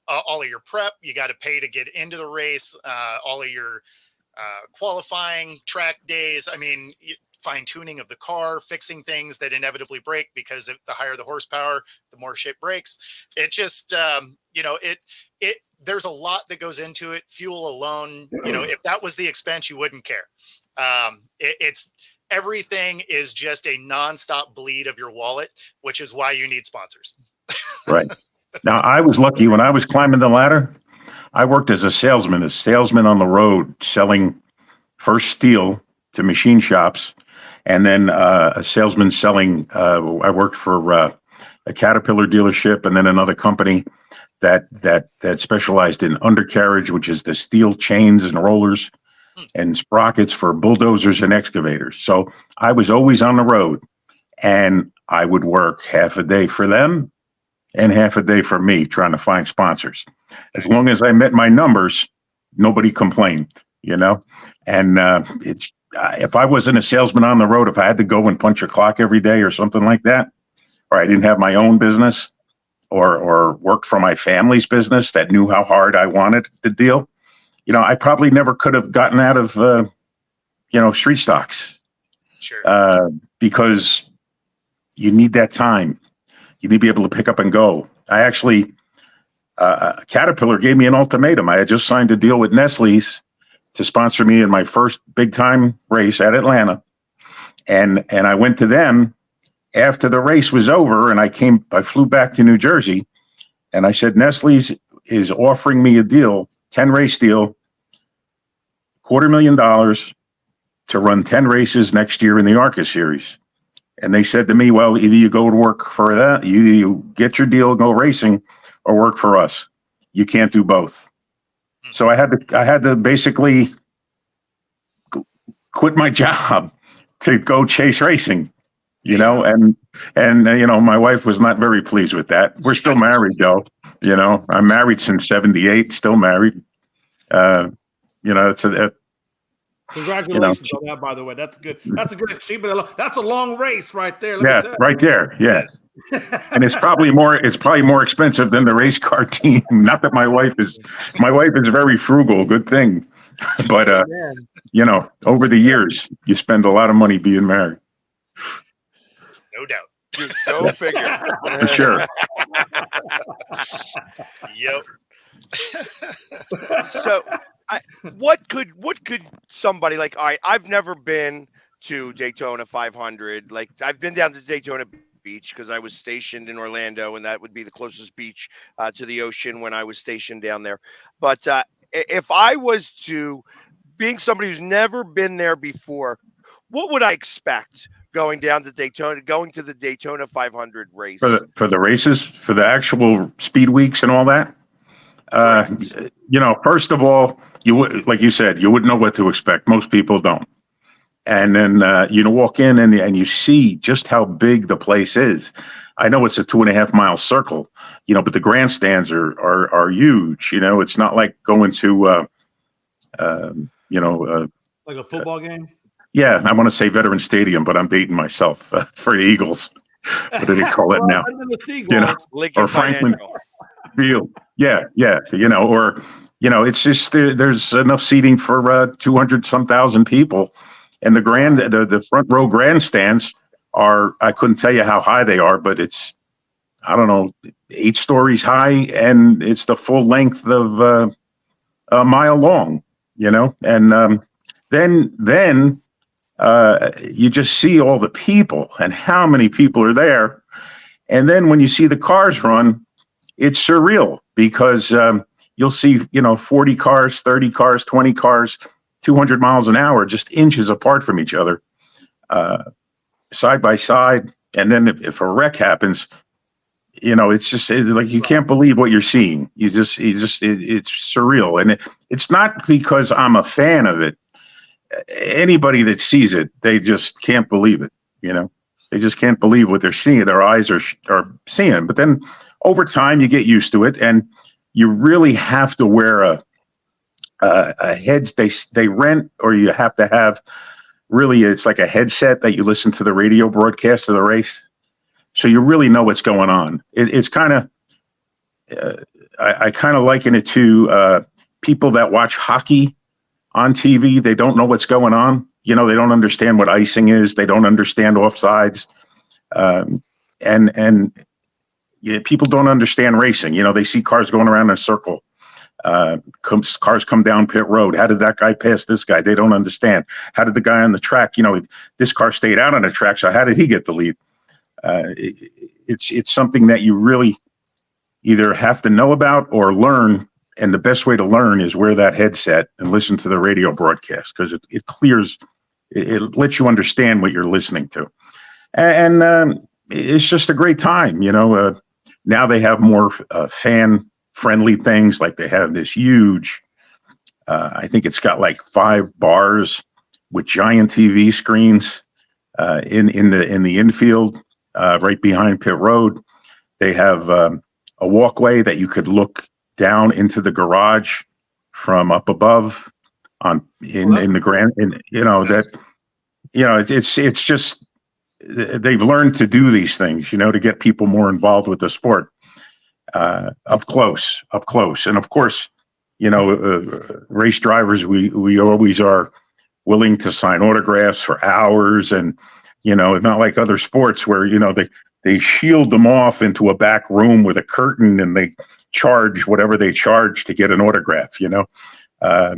all of your prep. You got to pay to get into the race. All of your qualifying track days. I mean, fine tuning of the car, fixing things that inevitably break because the higher the horsepower, the more shit breaks. It just there's a lot that goes into it. Fuel alone, if that was the expense, you wouldn't care. It's everything is just a nonstop bleed of your wallet, which is why you need sponsors. Right. Now, I was lucky when I was climbing the ladder. I worked as a salesman on the road, selling first steel to machine shops, and then a salesman selling. I worked for a Caterpillar dealership, and then another company that specialized in undercarriage, which is the steel chains and rollers and sprockets for bulldozers and excavators. So I was always on the road, and I would work half a day for them and half a day for me trying to find sponsors. As long as I met my numbers, nobody complained, And it's if I wasn't a salesman on the road, if I had to go and punch a clock every day or something like that, or I didn't have my own business or worked for my family's business that knew how hard I wanted the deal, I probably never could have gotten out of, street stocks. Sure. Because you need that time. You need to be able to pick up and go. I actually, Caterpillar gave me an ultimatum. I had just signed a deal with Nestle's to sponsor me in my first big time race at Atlanta. And I went to them after the race was over, and I flew back to New Jersey, and I said, Nestle's is offering me a deal, 10 race deal, $250,000 to run 10 races next year in the ARCA series. And they said to me, well, either you go to work for that, you get your deal, go racing, or work for us. You can't do both. So I had to basically quit my job to go chase racing, and my wife was not very pleased with that. We're still married though, I'm married since 1978, still married. Congratulations on that, by the way. That's good. That's a good achievement. That's a long race right there. Right there. Yes. And it's probably more expensive than the race car team. Not that my wife is very frugal, good thing. But over the years, you spend a lot of money being married. No doubt. Dude, go figure. For sure. Yep. So what could somebody like, all right, I've never been to Daytona 500. Like, I've been down to Daytona Beach because I was stationed in Orlando, and that would be the closest beach to the ocean when I was stationed down there. But if I was to, being somebody who's never been there before, what would I expect going down to Daytona, going to the Daytona 500 race? For the races, for the actual speed weeks and all that? First of all, you would, like you said, you wouldn't know what to expect. Most people don't. And then, walk in and you see just how big the place is. I know it's a 2.5 mile circle, but the grandstands are huge. It's not like going to, Like a football game? yeah, I want to say Veteran Stadium, but I'm dating myself for the Eagles. What do they call it Well, now? and then the Seagulls. Lincoln Or Franklin Financial. Field. Yeah, or it's just there's enough seating for 200 some thousand people, and the front row grandstands are, I couldn't tell you how high they are, but it's, I don't know, 8 stories high, and it's the full length of a mile long. And then you just see all the people and how many people are there, and then when you see the cars run, it's surreal because you'll see 40 cars, 30 cars, 20 cars, 200 miles an hour, just inches apart from each other, side by side. And then if a wreck happens, it's just like you can't believe what you're seeing. It's surreal, and it's not because I'm a fan of it. Anybody that sees it, they just can't believe it. They just can't believe what they're seeing. Their eyes are seeing. But then over time, you get used to it, and you really have to wear a heads they rent, or you have to have, really, it's like a headset that you listen to the radio broadcast of the race, so you really know what's going on. It's kind of, I kind of liken it to people that watch hockey on TV. They don't know what's going on. They don't understand what icing is. They don't understand offsides, and people don't understand racing. They see cars going around in a circle. Cars come down pit road. How did that guy pass this guy? They don't understand. How did the guy on the track, this car stayed out on the track, so how did he get the lead? It's something that you really either have to know about or learn. And the best way to learn is wear that headset and listen to the radio broadcast, because it clears, it lets you understand what you're listening to. And it's just a great time. Now they have more fan-friendly things, like they have this huge, I think it's got like 5 bars with giant TV screens in the infield, right behind pit road. They have a walkway that you could look down into the garage from up above in the grand, it's just, they've learned to do these things, to get people more involved with the sport, up close. And of course, race drivers, we always are willing to sign autographs for hours, and not like other sports where they shield them off into a back room with a curtain, and they charge whatever they charge to get an autograph. I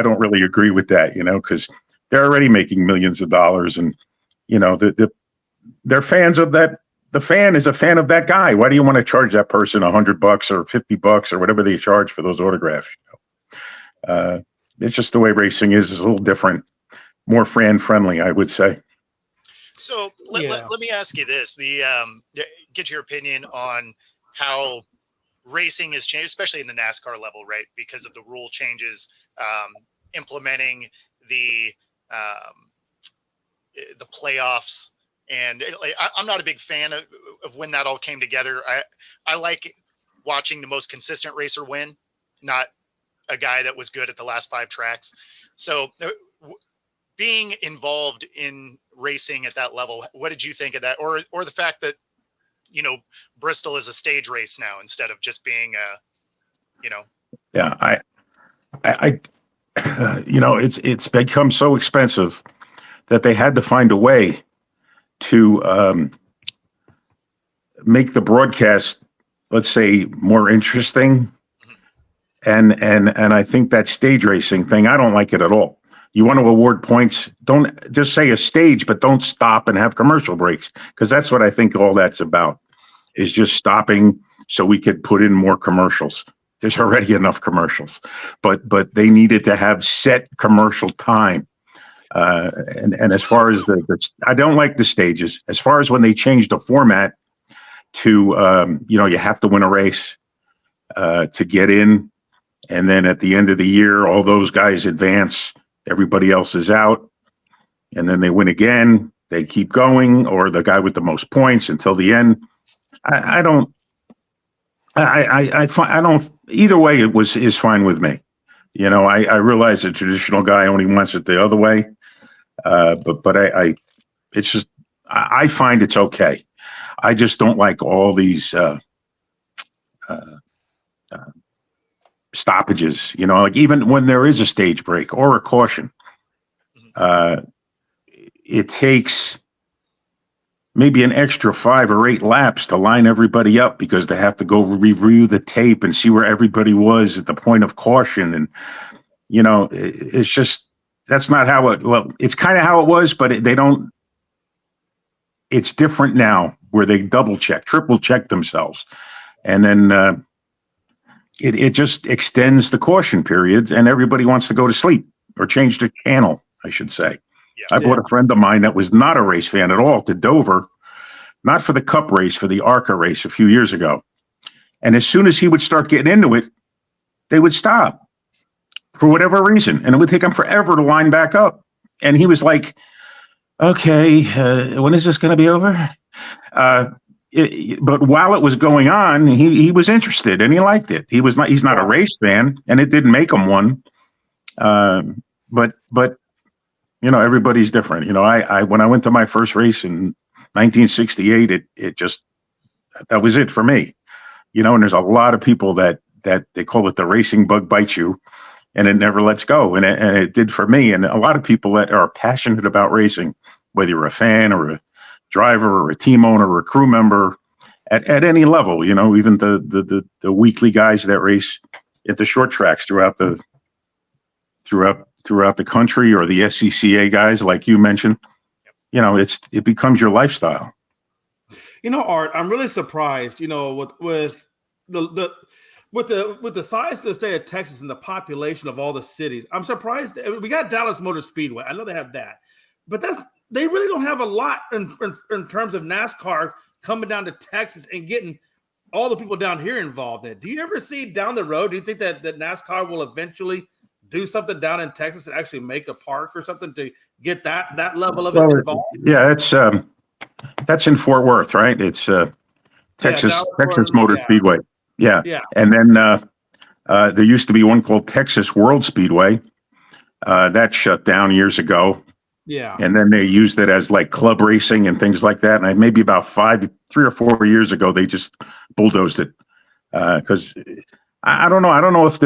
don't really agree with that, because they're already making millions of dollars, and they're fans of that. The fan is a fan of that guy. Why do you want to charge that person $100 or $50 or whatever they charge for those autographs? It's just the way racing is. It's a little different, more fan friendly, I would say. So let me ask you this: get your opinion on how racing has changed, especially in the NASCAR level, right? Because of the rule changes, implementing the playoffs, and I'm not a big fan of when that all came together. I like watching the most consistent racer win, not a guy that was good at the last 5 tracks. So being involved in racing at that level, what did you think of that? Or the fact that, Bristol is a stage race now instead of just being Yeah, I it's become so expensive that they had to find a way to make the broadcast, let's say, more interesting. And I think that stage racing thing, I don't like it at all. You want to award points, don't just say a stage, but don't stop and have commercial breaks, because that's what I think all that's about, is just stopping so we could put in more commercials. There's already enough commercials, but they needed to have set commercial time. And as far as I don't like the stages. As far as when they changed the format to, you have to win a race to get in. And then at the end of the year, all those guys advance, everybody else is out. And then they win again. They keep going, or the guy with the most points until the end. I don't. I don't. Either way, is fine with me. I realize the traditional guy only wants it the other way, but it's just I find it's okay. I just don't like all these uh, stoppages. Like even when there is a stage break or a caution, uh, it takes maybe an extra 5 or 8 laps to line everybody up because they have to go review the tape and see where everybody was at the point of caution. And, it's just, that's not how it's kind of how it was, but they don't, it's different now where they double check, triple check themselves. And then it just extends the caution periods and everybody wants to go to sleep or change the channel, I should say. I brought a friend of mine that was not a race fan at all to Dover, not for the Cup race, for the ARCA race a few years ago. And as soon as he would start getting into it, they would stop for whatever reason. And it would take him forever to line back up. And he was like, okay, when is this going to be over? But while it was going on, he was interested and he liked it. He's not a race fan, and it didn't make him one. But everybody's different. I when I went to my first race in 1968, it just, that was it for me. And there's a lot of people that they call it the racing bug bites you, and it never lets go. And it did for me. And a lot of people that are passionate about racing, whether you're a fan or a driver or a team owner or a crew member at any level, even the weekly guys that race at the short tracks throughout the country, or the SCCA guys like you mentioned, it becomes your lifestyle. Art, I'm really surprised, with the size of the state of Texas and the population of all the cities. I'm surprised. We got Dallas Motor Speedway. I know they have that, but they really don't have a lot in terms of NASCAR coming down to Texas and getting all the people down here involved in it. Do you ever see down the road? Do you think that NASCAR will eventually do something down in Texas and actually make a park or something to get that level of it involved? Yeah, that's in Fort Worth, right? It's Texas Motor Speedway. Yeah. And then there used to be one called Texas World Speedway. That shut down years ago. Yeah. And then they used it as like club racing and things like that. And maybe about 3 or 4 years ago, they just bulldozed it. Because I don't know. I don't know if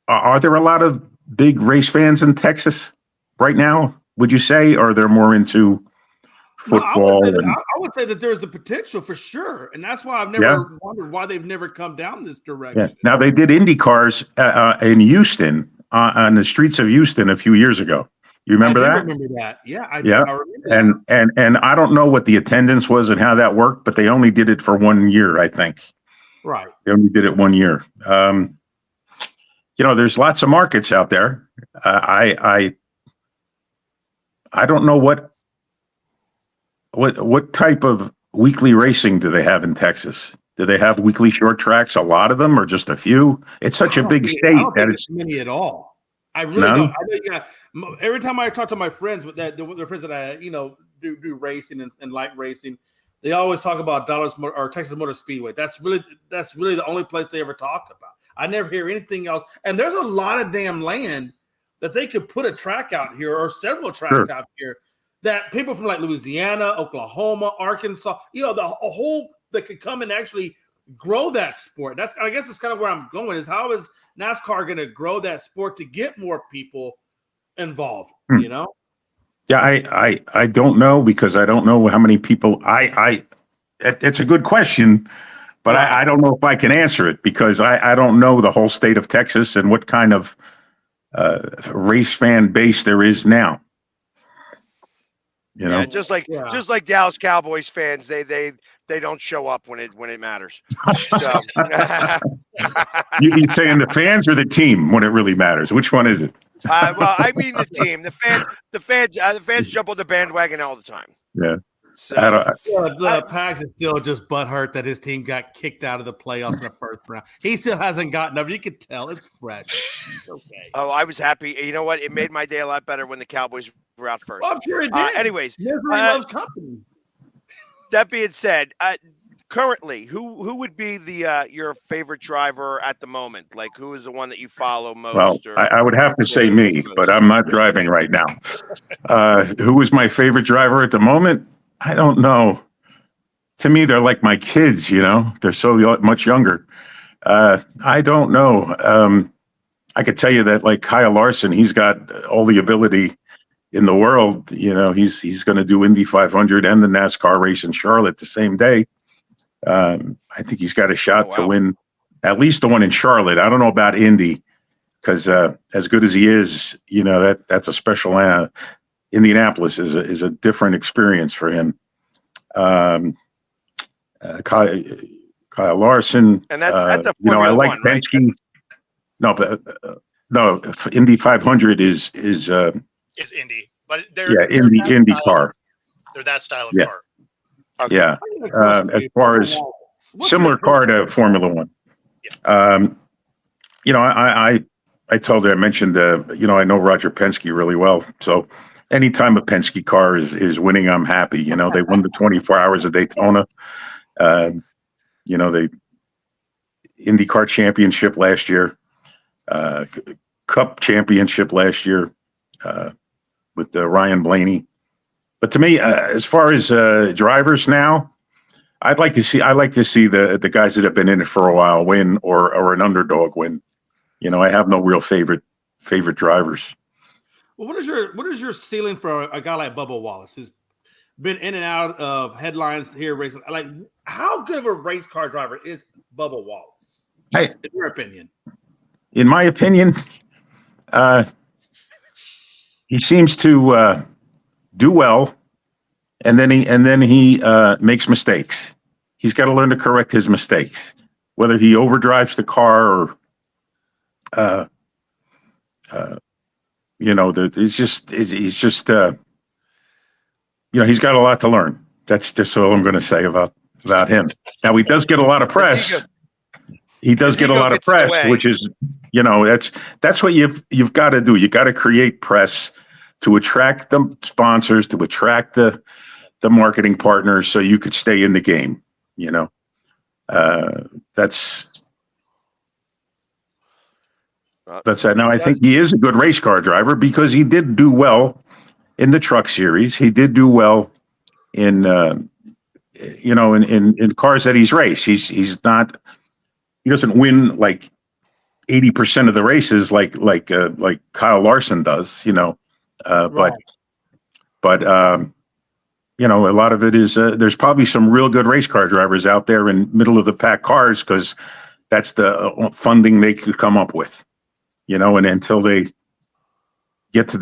are there a lot of big race fans in Texas right now, would you say? Or they're more into football? I would say that there's the potential for sure. And that's why I've never wondered why they've never come down this direction. Yeah. Now, they did Indy cars in Houston, on the streets of Houston a few years ago. You remember that? I remember that. Yeah, I remember that. And I don't know what the attendance was and how that worked, but they only did it for 1 year, I think. Right. They only did it 1 year. There's lots of markets out there. I don't know what type of weekly racing do they have in Texas? Do they have weekly short tracks? A lot of them, or just a few? It's such a big state that it's many at all. I really don't. I know, every time I talk to my friends with the friends that I do racing and like racing, they always talk about Dallas or Texas Motor Speedway. That's really the only place they ever talk about. I never hear anything else. And there's a lot of damn land that they could put a track out here, or several tracks out here, that people from like Louisiana, Oklahoma, Arkansas, a whole that could come and actually grow that sport. I guess it's kind of where I'm going, is how is NASCAR going to grow that sport to get more people involved? Yeah, I don't know, because I don't know how many people. It's a good question, but I don't know if I can answer it, because I don't know the whole state of Texas and what kind of race fan base there is now. Just like Dallas Cowboys fans, they don't show up when it matters. So you saying the fans or the team when it really matters? Which one is it? Well, I mean the team. The fans jump on the bandwagon all the time. Yeah. So the Pax is still just butthurt that his team got kicked out of the playoffs in the first round. He still hasn't gotten up. You can tell it's fresh. It's okay. Oh, I was happy. You know what? It made my day a lot better when the Cowboys were out first. Well, I'm sure it did. Anyways, misery loves company. that being said, currently, who would be the your favorite driver at the moment? Like, who is the one that you follow Well, most, or I would have to say me, but I'm not driving right now. Who is my favorite driver at the moment? I don't know. To me, they're like my kids, they're so much younger. I don't know. I could tell you that, like Kyle Larson, he's got all the ability in the world. He's going to do Indy 500 and the NASCAR race in Charlotte the same day. I think he's got a shot to win at least the one in Charlotte. I don't know about Indy, because as good as he is, that's a special. Indianapolis is a different experience for him. Kyle Larson, and that's a I Formula like One, right? Penske. No, but no, Indy 500 is Indy, but they're Indy car. They're that style of Yeah. car. Okay. Yeah, as far as similar car to Formula One. I told you, I mentioned, I know Roger Penske really well. So anytime a Penske car is winning, I'm happy. They won the 24 Hours of Daytona. The IndyCar Championship last year, Cup Championship last year with Ryan Blaney. But to me, as far as drivers now, I like to see the guys that have been in it for a while win, or an underdog win. I have no real favorite drivers. Well, what is your ceiling for a guy like Bubba Wallace, who's been in and out of headlines here recently? Like, how good of a race car driver is Bubba Wallace, in your opinion? In my opinion, he seems to do well, and then he makes mistakes. He's got to learn to correct his mistakes, whether he overdrives the car or he's just he's got a lot to learn. That's just all I'm going to say about him. Now, he does get a lot of press. He does get a lot of press, which is, that's what you've got to do. You got to create press to attract the sponsors, to attract the marketing partners, so you could stay in the game. That's it. Now, I think he is a good race car driver because he did do well in the Truck Series. He did do well in in cars that he's raced. He doesn't win like 80% of the races like Kyle Larson does. Right. But a lot of it is there's probably some real good race car drivers out there in middle of the pack cars, because that's the funding they could come up with. And until they get to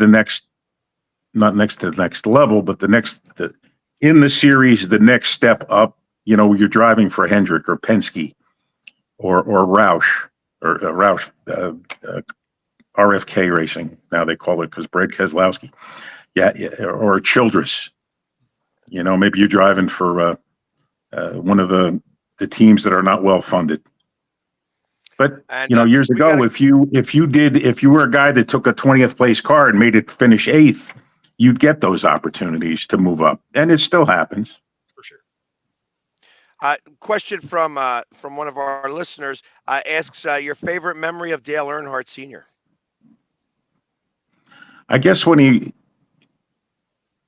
not next to the next level, but in the series, the next step up, you're driving for Hendrick or Penske or Roush or Roush, RFK Racing. Now they call it, because Brad Keselowski. Yeah, or Childress. Maybe you're driving for one of the teams that are not well funded. But years ago, if you were a guy that took a 20th place car and made it finish 8th, you'd get those opportunities to move up, and it still happens. For sure. Question from one of our listeners asks your favorite memory of Dale Earnhardt Sr. I guess when he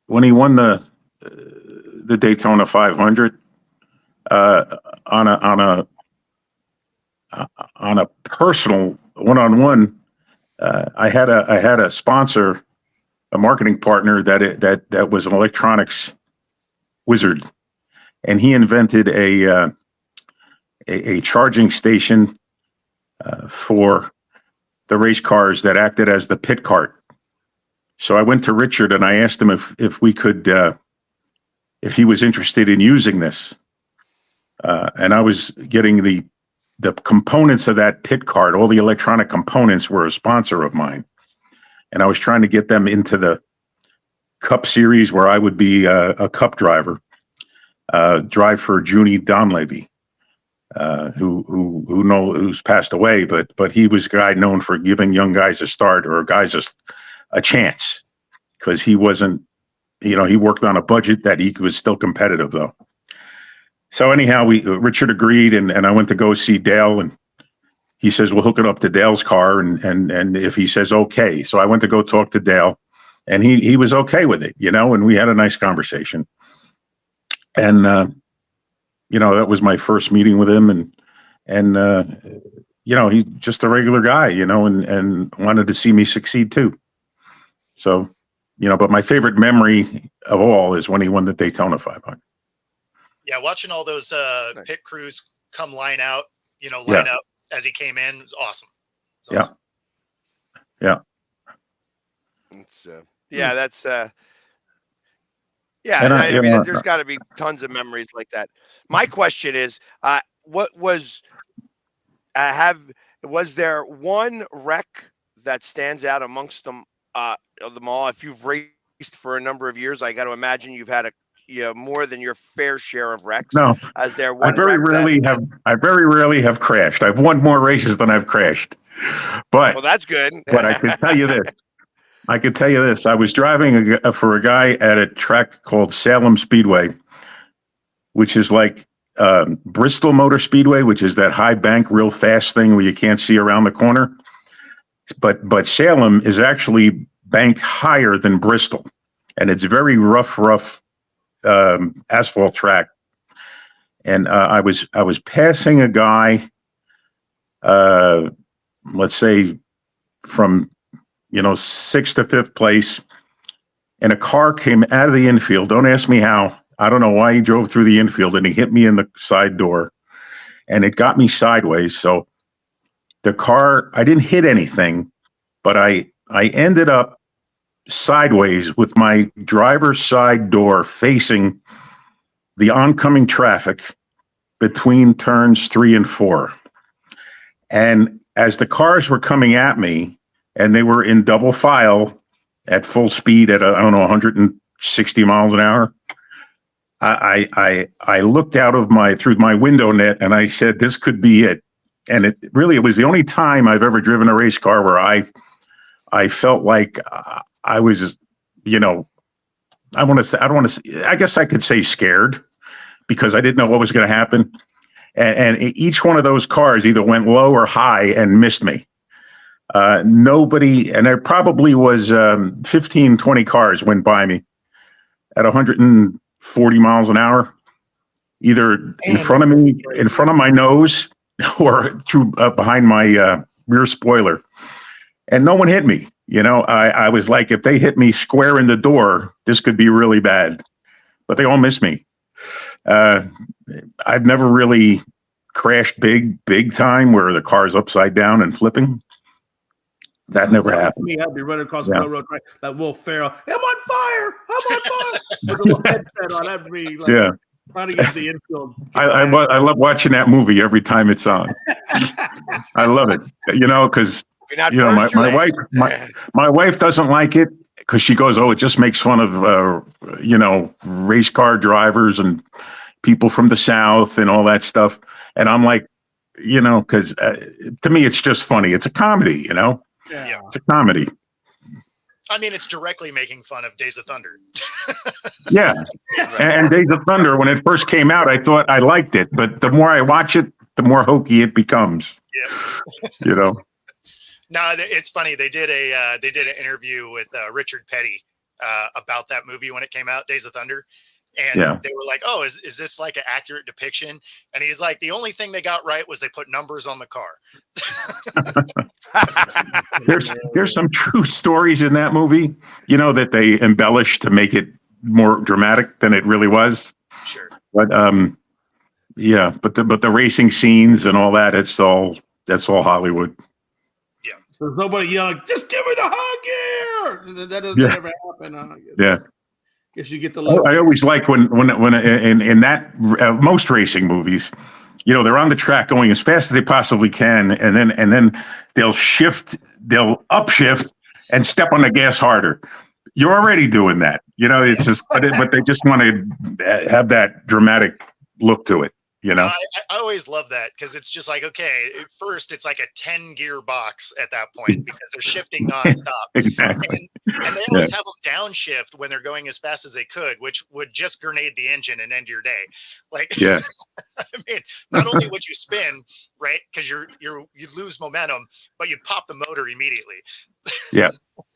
won the Daytona 500 on a personal one-on-one, I had a sponsor, a marketing partner that was an electronics wizard, and he invented a charging station for the race cars that acted as the pit cart. So I went to Richard and I asked him if we could, if he was interested in using this, and I was getting the components of that pit cart. All the electronic components were a sponsor of mine, and I was trying to get them into the Cup Series, where I would be a Cup driver, drive for Junie Donlevy, who's passed away, but he was a guy known for giving young guys a start, or guys a chance, because he wasn't, he worked on a budget that he was still competitive though. So anyhow, Richard agreed, and I went to go see Dale, and he says, "We'll hook it up to Dale's car," and if he says okay, so I went to go talk to Dale, and he was okay with it, and we had a nice conversation, and that was my first meeting with him, and he's just a regular guy, and wanted to see me succeed too. So, but my favorite memory of all is when he won the Daytona 500. Yeah, watching all those pit crews come line up as he came in was awesome. Awesome. Yeah. It's, that's I mean, there's got to be tons of memories like that. My question is, what was was there one wreck that stands out amongst them all? If you've raced for a number of years, I got to imagine you've had more than your fair share of wrecks. No, as there one I very rarely have crashed. I've won more races than I've crashed. But well, that's good. But I can tell you this. I was driving for a guy at a track called Salem Speedway, which is like Bristol Motor Speedway, which is that high bank, real fast thing where you can't see around the corner. But Salem is actually banked higher than Bristol, and it's very rough asphalt track. And I was passing a guy, let's say from 6th to 5th place, and a car came out of the infield. Don't ask me how. I don't know why he drove through the infield, and he hit me in the side door, and it got me sideways. So the car, I didn't hit anything, but I ended up sideways with my driver's side door facing the oncoming traffic between turns 3 and 4. And as the cars were coming at me, and they were in double file at full speed at 160 miles an hour, I looked out of through my window net, and I said, "This could be it." And it was the only time I've ever driven a race car where I felt like I was, I guess I could say scared, because I didn't know what was going to happen. And each one of those cars either went low or high and missed me. Nobody, and there probably was 15, 20 cars went by me at 140 miles an hour, either in front of me, in front of my nose, or through behind my rear spoiler. And no one hit me. I was like, if they hit me square in the door, this could be really bad. But they all missed me. I've never really crashed big time where the car's upside down and flipping. That never happened. Me, I'd be running across the railroad track like Will Ferrell. I'm on fire! I'm on fire! With a little headset on. That'd be like trying to get the infield. I love watching that movie every time it's on. I love it. Because my wife doesn't like it, because she goes, "Oh, it just makes fun of race car drivers and people from the South and all that stuff." And I'm like, because to me it's just funny. It's a comedy, Yeah. It's a comedy. I mean, it's directly making fun of Days of Thunder. Yeah. And Days of Thunder, when it first came out, I thought I liked it, but the more I watch it, the more hokey it becomes. Yeah. No, it's funny. They did an interview with Richard Petty about that movie when it came out, Days of Thunder. And they were like, "Oh, is this like an accurate depiction?" And he's like, "The only thing they got right was they put numbers on the car." There's some true stories in that movie, that they embellished to make it more dramatic than it really was. Sure. But but the racing scenes and all that, that's all Hollywood. Yeah. There's nobody yelling, "Just give me the high gear!" That doesn't ever happen. Yeah. Guess you get the. I always like when in that most racing movies, they're on the track going as fast as they possibly can, and then they'll upshift and step on the gas harder. You're already doing that, it's just, but they just want to have that dramatic look to it. You No, know? I always love that because it's just like, okay, at first it's like a 10 gear box at that point because they're shifting nonstop. Exactly. And they Yeah. always have them downshift when they're going as fast as they could, which would just grenade the engine and end your day. Like, Yeah. I mean, not only would you spin, right, because you'd lose momentum, but you'd pop the motor immediately. Yeah.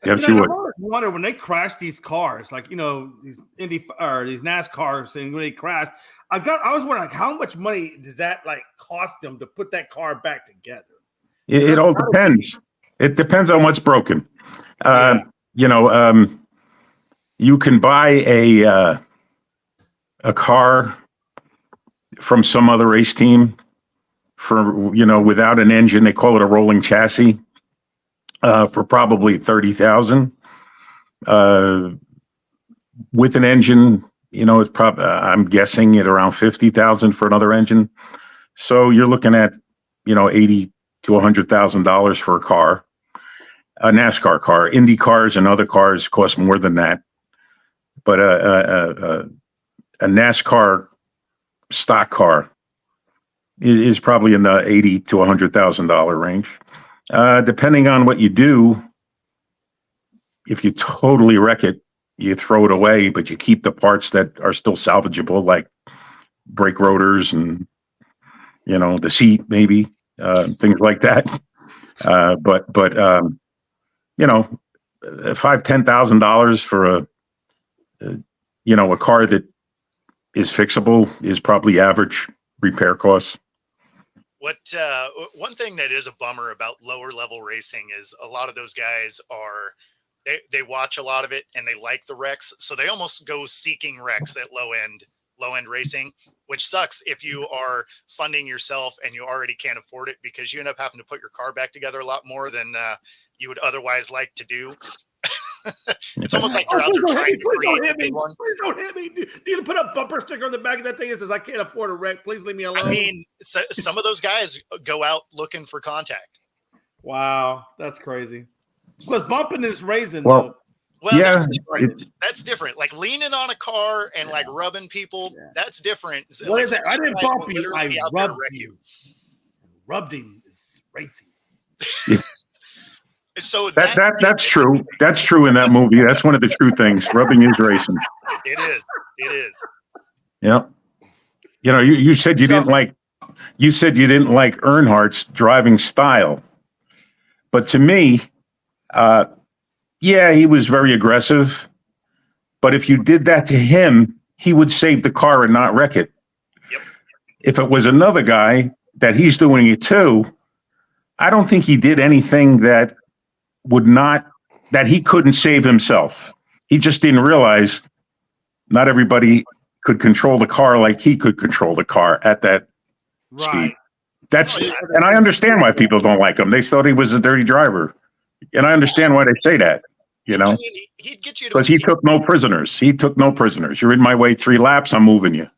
Yes, You you know, would. I always wonder when they crash these cars, like these these NASCAR things when they crash. I was wondering, like, how much money does that like cost them to put that car back together? It all depends. It depends on what's broken. Yeah. You know, you can buy a car from some other race team for, without an engine. They call it a rolling chassis, for probably 30,000. With an engine, it's probably, I'm guessing at around 50,000 for another engine. So you're looking at, 80 to $100,000 for a car, a NASCAR car. Indy cars and other cars cost more than that. But a NASCAR stock car is probably in the $80 to $100,000 range. Depending on what you do, if you totally wreck it, you throw it away, but you keep the parts that are still salvageable, like brake rotors and, the seat, maybe, things like that. But $5,000-$10,000 for a car that is fixable is probably average repair costs. What one thing that is a bummer about lower level racing is a lot of those guys they watch a lot of it and they like the wrecks, so they almost go seeking wrecks at low end racing, which sucks if you are funding yourself and you already can't afford it because you end up having to put your car back together a lot more than you would otherwise like to do. It's almost like they're out there trying to create the big one. Please don't hit me. Do you put a bumper sticker on the back of that thing that says, "I can't afford a wreck. Please leave me alone"? I mean, some of those guys go out looking for contact. Wow, that's crazy. Because bumping is raising, Well, yeah, that's different. Like leaning on a car and like rubbing people, that's different. What Like, is that? I didn't bump you. literally I be out there to rubbed wreck you. Rubbing is racing. So that's true. That's true in that movie. That's one of the true things. Rubbing is racing. It is. It is. Yeah. You said you didn't like Earnhardt's driving style, but to me, yeah, he was very aggressive. But if you did that to him, he would save the car and not wreck it. Yep. If it was another guy that he's doing it to, I don't think he did anything that he couldn't save himself. He just didn't realize not everybody could control the car like he could control the car at that speed. And I understand why people don't like him. They thought he was a dirty driver. And I understand why they say that, I mean, he'd get you to, because he took no prisoners. You're in my way 3 laps, I'm moving you.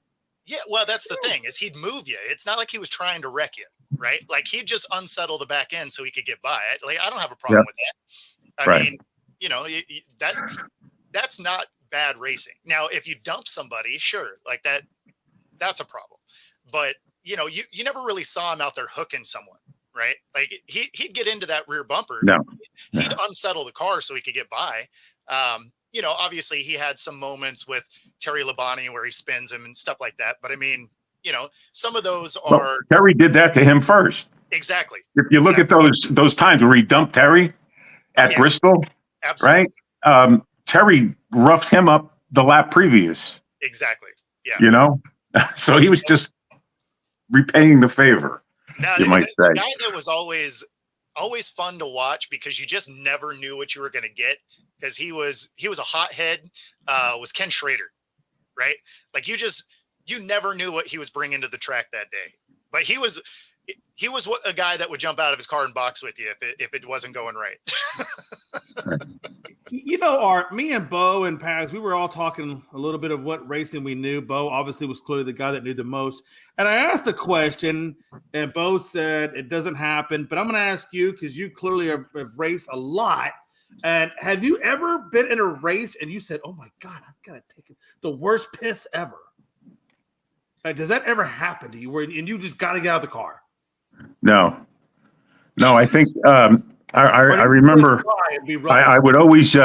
Yeah, well, that's the thing is he'd move you. It's not like he was trying to wreck you, right? Like he'd just unsettle the back end so he could get by. Like I don't have a problem with that. I mean, that's not bad racing. Now, if you dump somebody, sure, like that's a problem. But you never really saw him out there hooking someone, right? Like he'd get into that rear bumper. No. He'd unsettle the car so he could get by. Obviously he had some moments with Terry Labonte where he spins him and stuff like that. But I mean, some of those are. Well, Terry did that to him first. Exactly. If you look at those times where he dumped Terry at Bristol, absolutely. Right? Terry roughed him up the lap previous. Exactly. Yeah. So he was just repaying the favor. Now, you might say. The guy that was always fun to watch because you just never knew what you were going to get because he was a hothead. Was Ken Schrader, right? Like you never knew what he was bringing to the track that day, but he was a guy that would jump out of his car and box with you if it wasn't going right. Me and Bo and Pags, we were all talking a little bit of what racing we knew. Bo obviously was clearly the guy that knew the most. And I asked a question, and Bo said it doesn't happen. But I'm going to ask you because you clearly have raced a lot. And have you ever been in a race and you said, "Oh my God, I've got to take the worst piss ever"? Like, does that ever happen to you where and you just got to get out of the car? No. I think I remember I would always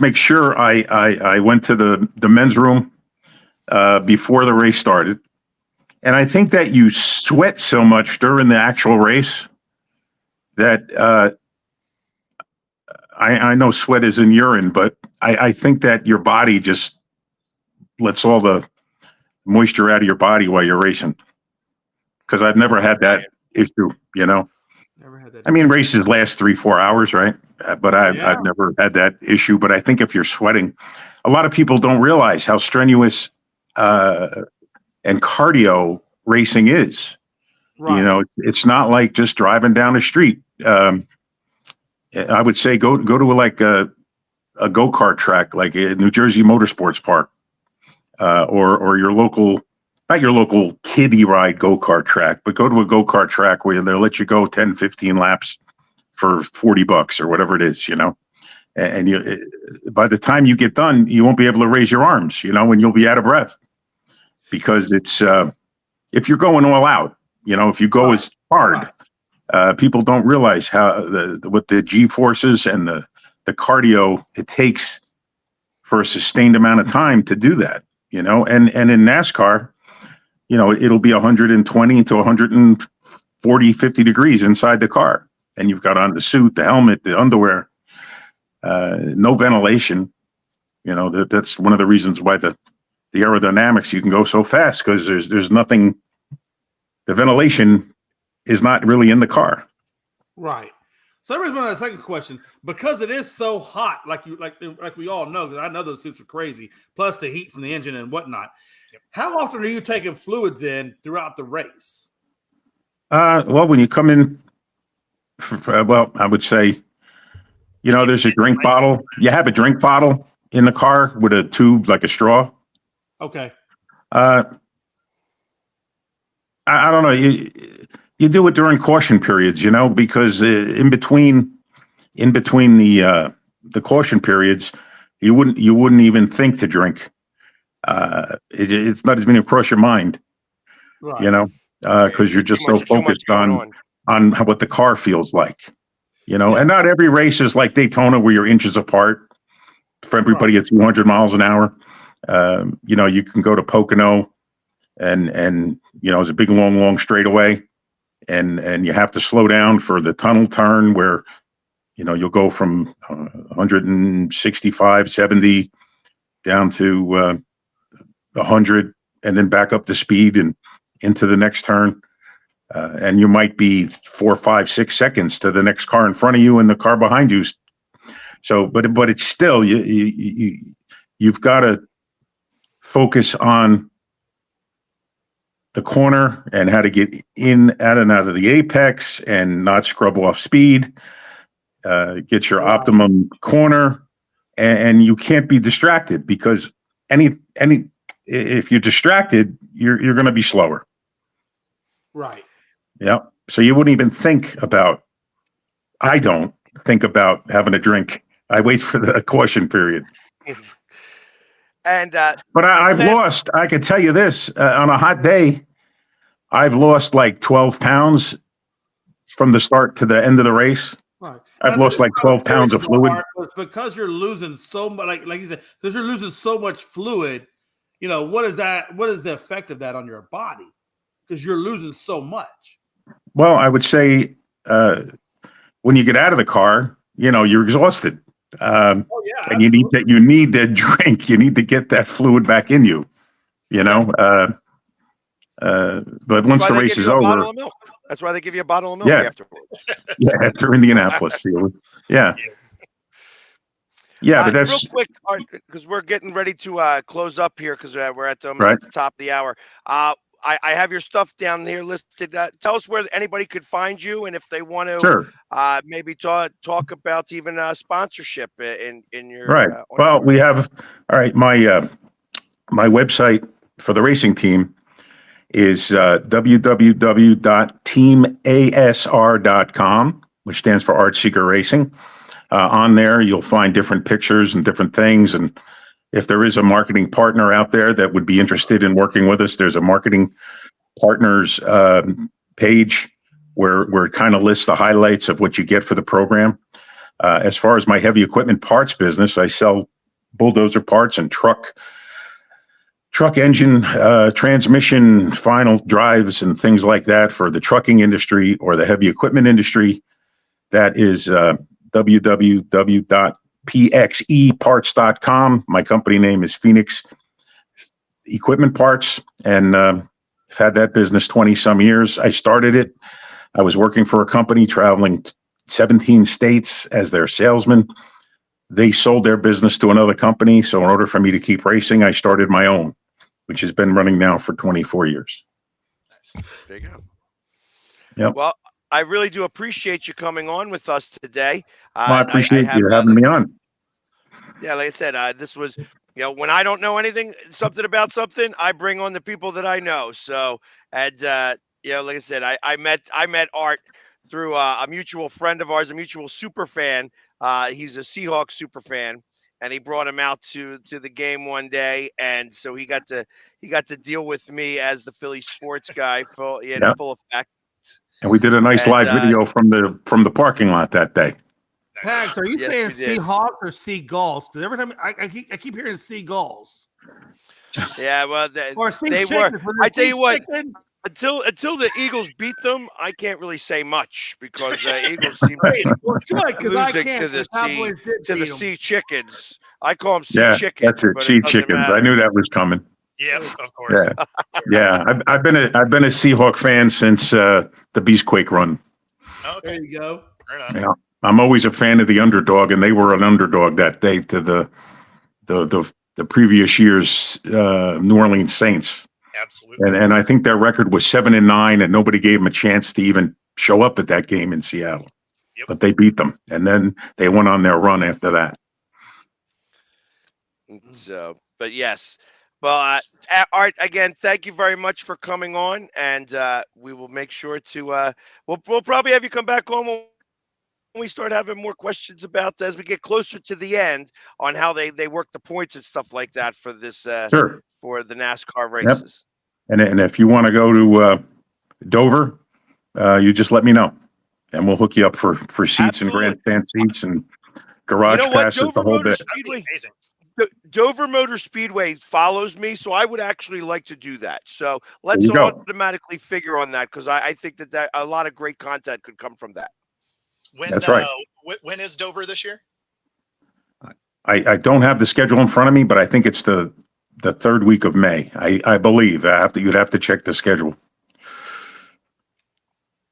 make sure I went to the men's room before the race started. And I think that you sweat so much during the actual race that I know sweat is in urine, but I think that your body just lets all the moisture out of your body while you're racing. Because I've never had that issue, Never had that. I mean, races last 3-4 hours, right? But I've never had that issue. But I think if you're sweating, a lot of people don't realize how strenuous and cardio racing is. Right. It's not like just driving down the street. I would say go to like a go-kart track, like a New Jersey Motorsports Park, or your local, not your local kiddie ride go-kart track, but go to a go-kart track where they'll let you go 10, 15 laps for $40 or whatever it is, and you, by the time you get done, you won't be able to raise your arms, and you'll be out of breath because it's, if you're going all out, if you go as hard, people don't realize how what the G forces and the cardio it takes for a sustained amount of time to do that, and in NASCAR, it'll be 120 to 140, 50 degrees inside the car. And you've got on the suit, the helmet, the underwear, no ventilation. That's one of the reasons why the aerodynamics, you can go so fast because there's nothing, the ventilation is not really in the car. Right. So that brings me to the second question. Because it is so hot, like we all know, because I know those suits are crazy, plus the heat from the engine and whatnot. Yep. How often are you taking fluids in throughout the race? Well, when you come in, I would say, there's a drink bottle. You have a drink bottle in the car with a tube like a straw. Okay. I don't know. You do it during caution periods, because in between the caution periods, you wouldn't even think to drink. It's not even across your mind, right. Because you're just so focused on what the car feels like, and not every race is like Daytona where you're inches apart for everybody at 200 miles an hour. You can go to Pocono and it's a big, long straightaway and you have to slow down for the tunnel turn where, you'll go from 165, 70 down to 100 and then back up to speed and into the next turn. And you might be 4, 5, 6 seconds to the next car in front of you and the car behind you. So, but it's still, you've got to focus on the corner and how to get in, out and out of the apex and not scrub off speed, get your optimum corner. And you can't be distracted because if you're distracted, you're going to be slower. Right. Yeah. So you wouldn't even think about, I don't think about having a drink. I wait for the caution period. And but I've lost, I can tell you this, on a hot day, I've lost like 12 pounds from the start to the end of the race. Right. I've lost like 12 pounds of fluid. Because you're losing so much, like you said, because you're losing so much fluid, what is the effect of that on your body? Because you're losing so much. Well, I would say when you get out of the car, you're exhausted. And you need to drink. You need to get that fluid back in you. But once the race is over, that's why they give you a bottle of milk afterwards. Yeah, after Indianapolis. Yeah. Yeah, but that's real quick because we're getting ready to close up here because we're at the top of the hour. I have your stuff down here listed. Tell us where anybody could find you, and if they want to, maybe talk about even sponsorship in your Well, we have my website for the racing team is www.teamasr.com, which stands for Art Seeker Racing. On there, you'll find different pictures and different things, and if there is a marketing partner out there that would be interested in working with us, there's a marketing partners page where it kind of lists the highlights of what you get for the program. As far as my heavy equipment parts business, I sell bulldozer parts and truck engine, transmission, final drives, and things like that for the trucking industry or the heavy equipment industry. That is www.pxeparts.com. My company name is Phoenix Equipment Parts, and I've had that business 20 some years. I started it. I was working for a company traveling 17 states as their salesman. They sold their business to another company. So in order for me to keep racing, I started my own, which has been running now for 24 years. Nice. There you go. Yep. Well, I really do appreciate you coming on with us today. Well, I appreciate you having me on. Yeah, like I said, this was, when I don't know anything, something about something, I bring on the people that I know. So, and like I said, I met Art through a mutual friend of ours, a mutual super fan. He's a Seahawks super fan, and he brought him out to the game one day, and so he got to deal with me as the Philly sports guy, full effect. And we did a nice live video from the parking lot that day. Pags, are you Yes, saying we did. Seahawks or seagulls? Because every time I keep hearing seagulls. Yeah, well, Or sea they chickens. were. Was it I tell sea you what, chickens? until the Eagles beat them, I can't really say much because the Eagles seem to be Well, good, because I losing can't. to the Cowboys did to the beat 'em. sea chickens. I call them sea Yeah, chickens, that's it. but Sea it doesn't chickens. I matter. knew that was coming. Yep, of course. Yeah. I've been a Seahawk fan since the Beastquake run. Okay. There you go. Right on. Yeah, I'm always a fan of the underdog, and they were an underdog that day to the previous year's New Orleans Saints. Absolutely. And I think their record was 7-9, and nobody gave them a chance to even show up at that game in Seattle. Yep. But they beat them, and then they went on their run after that. So, but yes. Well, Art, again, thank you very much for coming on, and we will make sure to we'll probably have you come back on when we start having more questions about as we get closer to the end on how they work the points and stuff like that for this Sure. for the NASCAR Yep. races. And if you want to go to Dover, you just let me know, and we'll hook you up for seats Absolutely. and grandstand seats and garage passes, the whole bit. Speedway. Amazing. Dover Motor Speedway follows me, so I would actually like to do that. So let's you go. automatically figure on that because I think that a lot of great content could come from that. That's right. When is Dover this year? I don't have the schedule in front of me, but I think it's the third week of May. I believe. You'd have to check the schedule.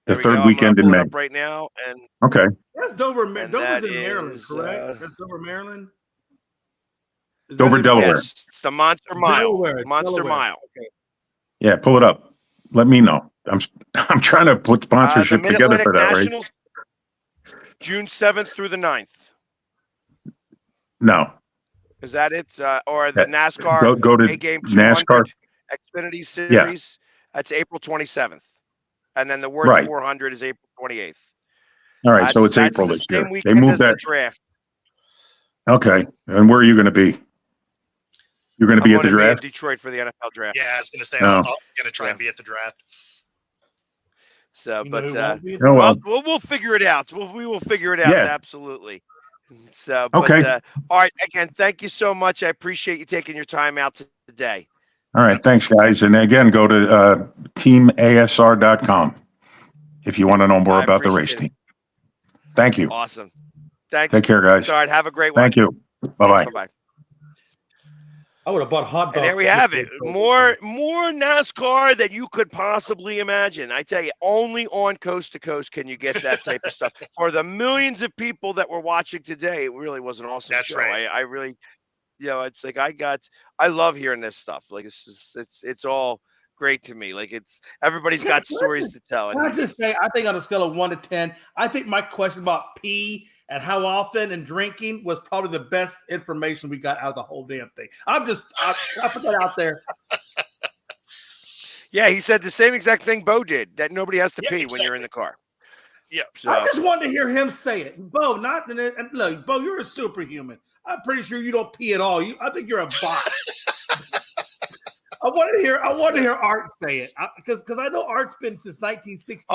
The There we third go. weekend I'm in gonna May. pull it up right now, and Okay. That's Dover. And Dover's that in Maryland, is, correct? That's Dover, Maryland. Is Dover, that in Delaware. yes, it's the Monster Mile. Delaware, Monster Delaware. Mile. Okay. Yeah, pull it up. Let me know. I'm trying to put The sponsorship together Mid-Atlantic for that, right? Nationals, June 7th through the 9th. No. Is that it? Or the Yeah. NASCAR Go to A-Game 200 NASCAR. Xfinity Series? That's April 27th. And then the Worth Right. 400 is April 28th. All right, so it's That's April the this year. same They weekend moved as the that. draft. Okay. And where are you going to be? You're going to be I'm at the going to be in draft? Detroit for the NFL draft. Yeah, I was going to say, No. I'm going to try and be at the draft. So, You know but who won't be? Oh, well. we'll figure it out. We will figure it out. Yeah. Absolutely. So, Okay. but all right. Again, thank you so much. I appreciate you taking your time out today. All right. Thanks, guys. And again, go to teamasr.com if you want to know more I about the race appreciate it. team. Thank you. Awesome. Thanks. Take care, guys. All right. Have a great one. Thank you. Bye-bye. Bye-bye. I would have bought hot dogs. And there we have it. More NASCAR than you could possibly imagine. I tell you, only on Coast to Coast can you get that type of stuff. For the millions of people that were watching today, it really was an awesome That's show. right. I really, it's like I love hearing this stuff. Like it's all great to me. Like everybody's got stories to tell. Can I just say, I think on a scale of 1 to 10, I think my question about pee and how often and drinking was probably the best information we got out of the whole damn thing. I put that out there. Yeah, he said the same exact thing Bo did, that nobody has to Yeah, pee when exactly. you're in the car. Yeah. So I just wanted to hear him say it, Bo. Not and look, Bo. You're a superhuman. I'm pretty sure you don't pee at all. I think you're a bot. I want to hear Art say it because I know Art's been since 1960.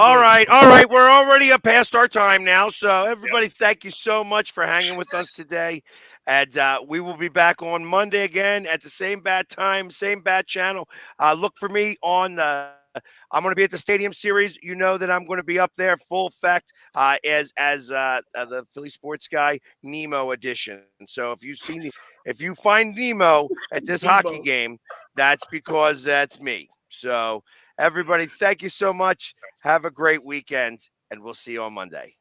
all right. We're already up past our time now. So everybody, thank you so much for hanging with us today. And we will be back on Monday again at the same bad time, same bad channel. Look for me on I'm going to be at the Stadium Series. You know that I'm going to be up there full effect as the Philly sports guy Nemo edition. So if you find Nemo at this hockey game, that's because that's me. So everybody, thank you so much. Have a great weekend, and we'll see you on Monday.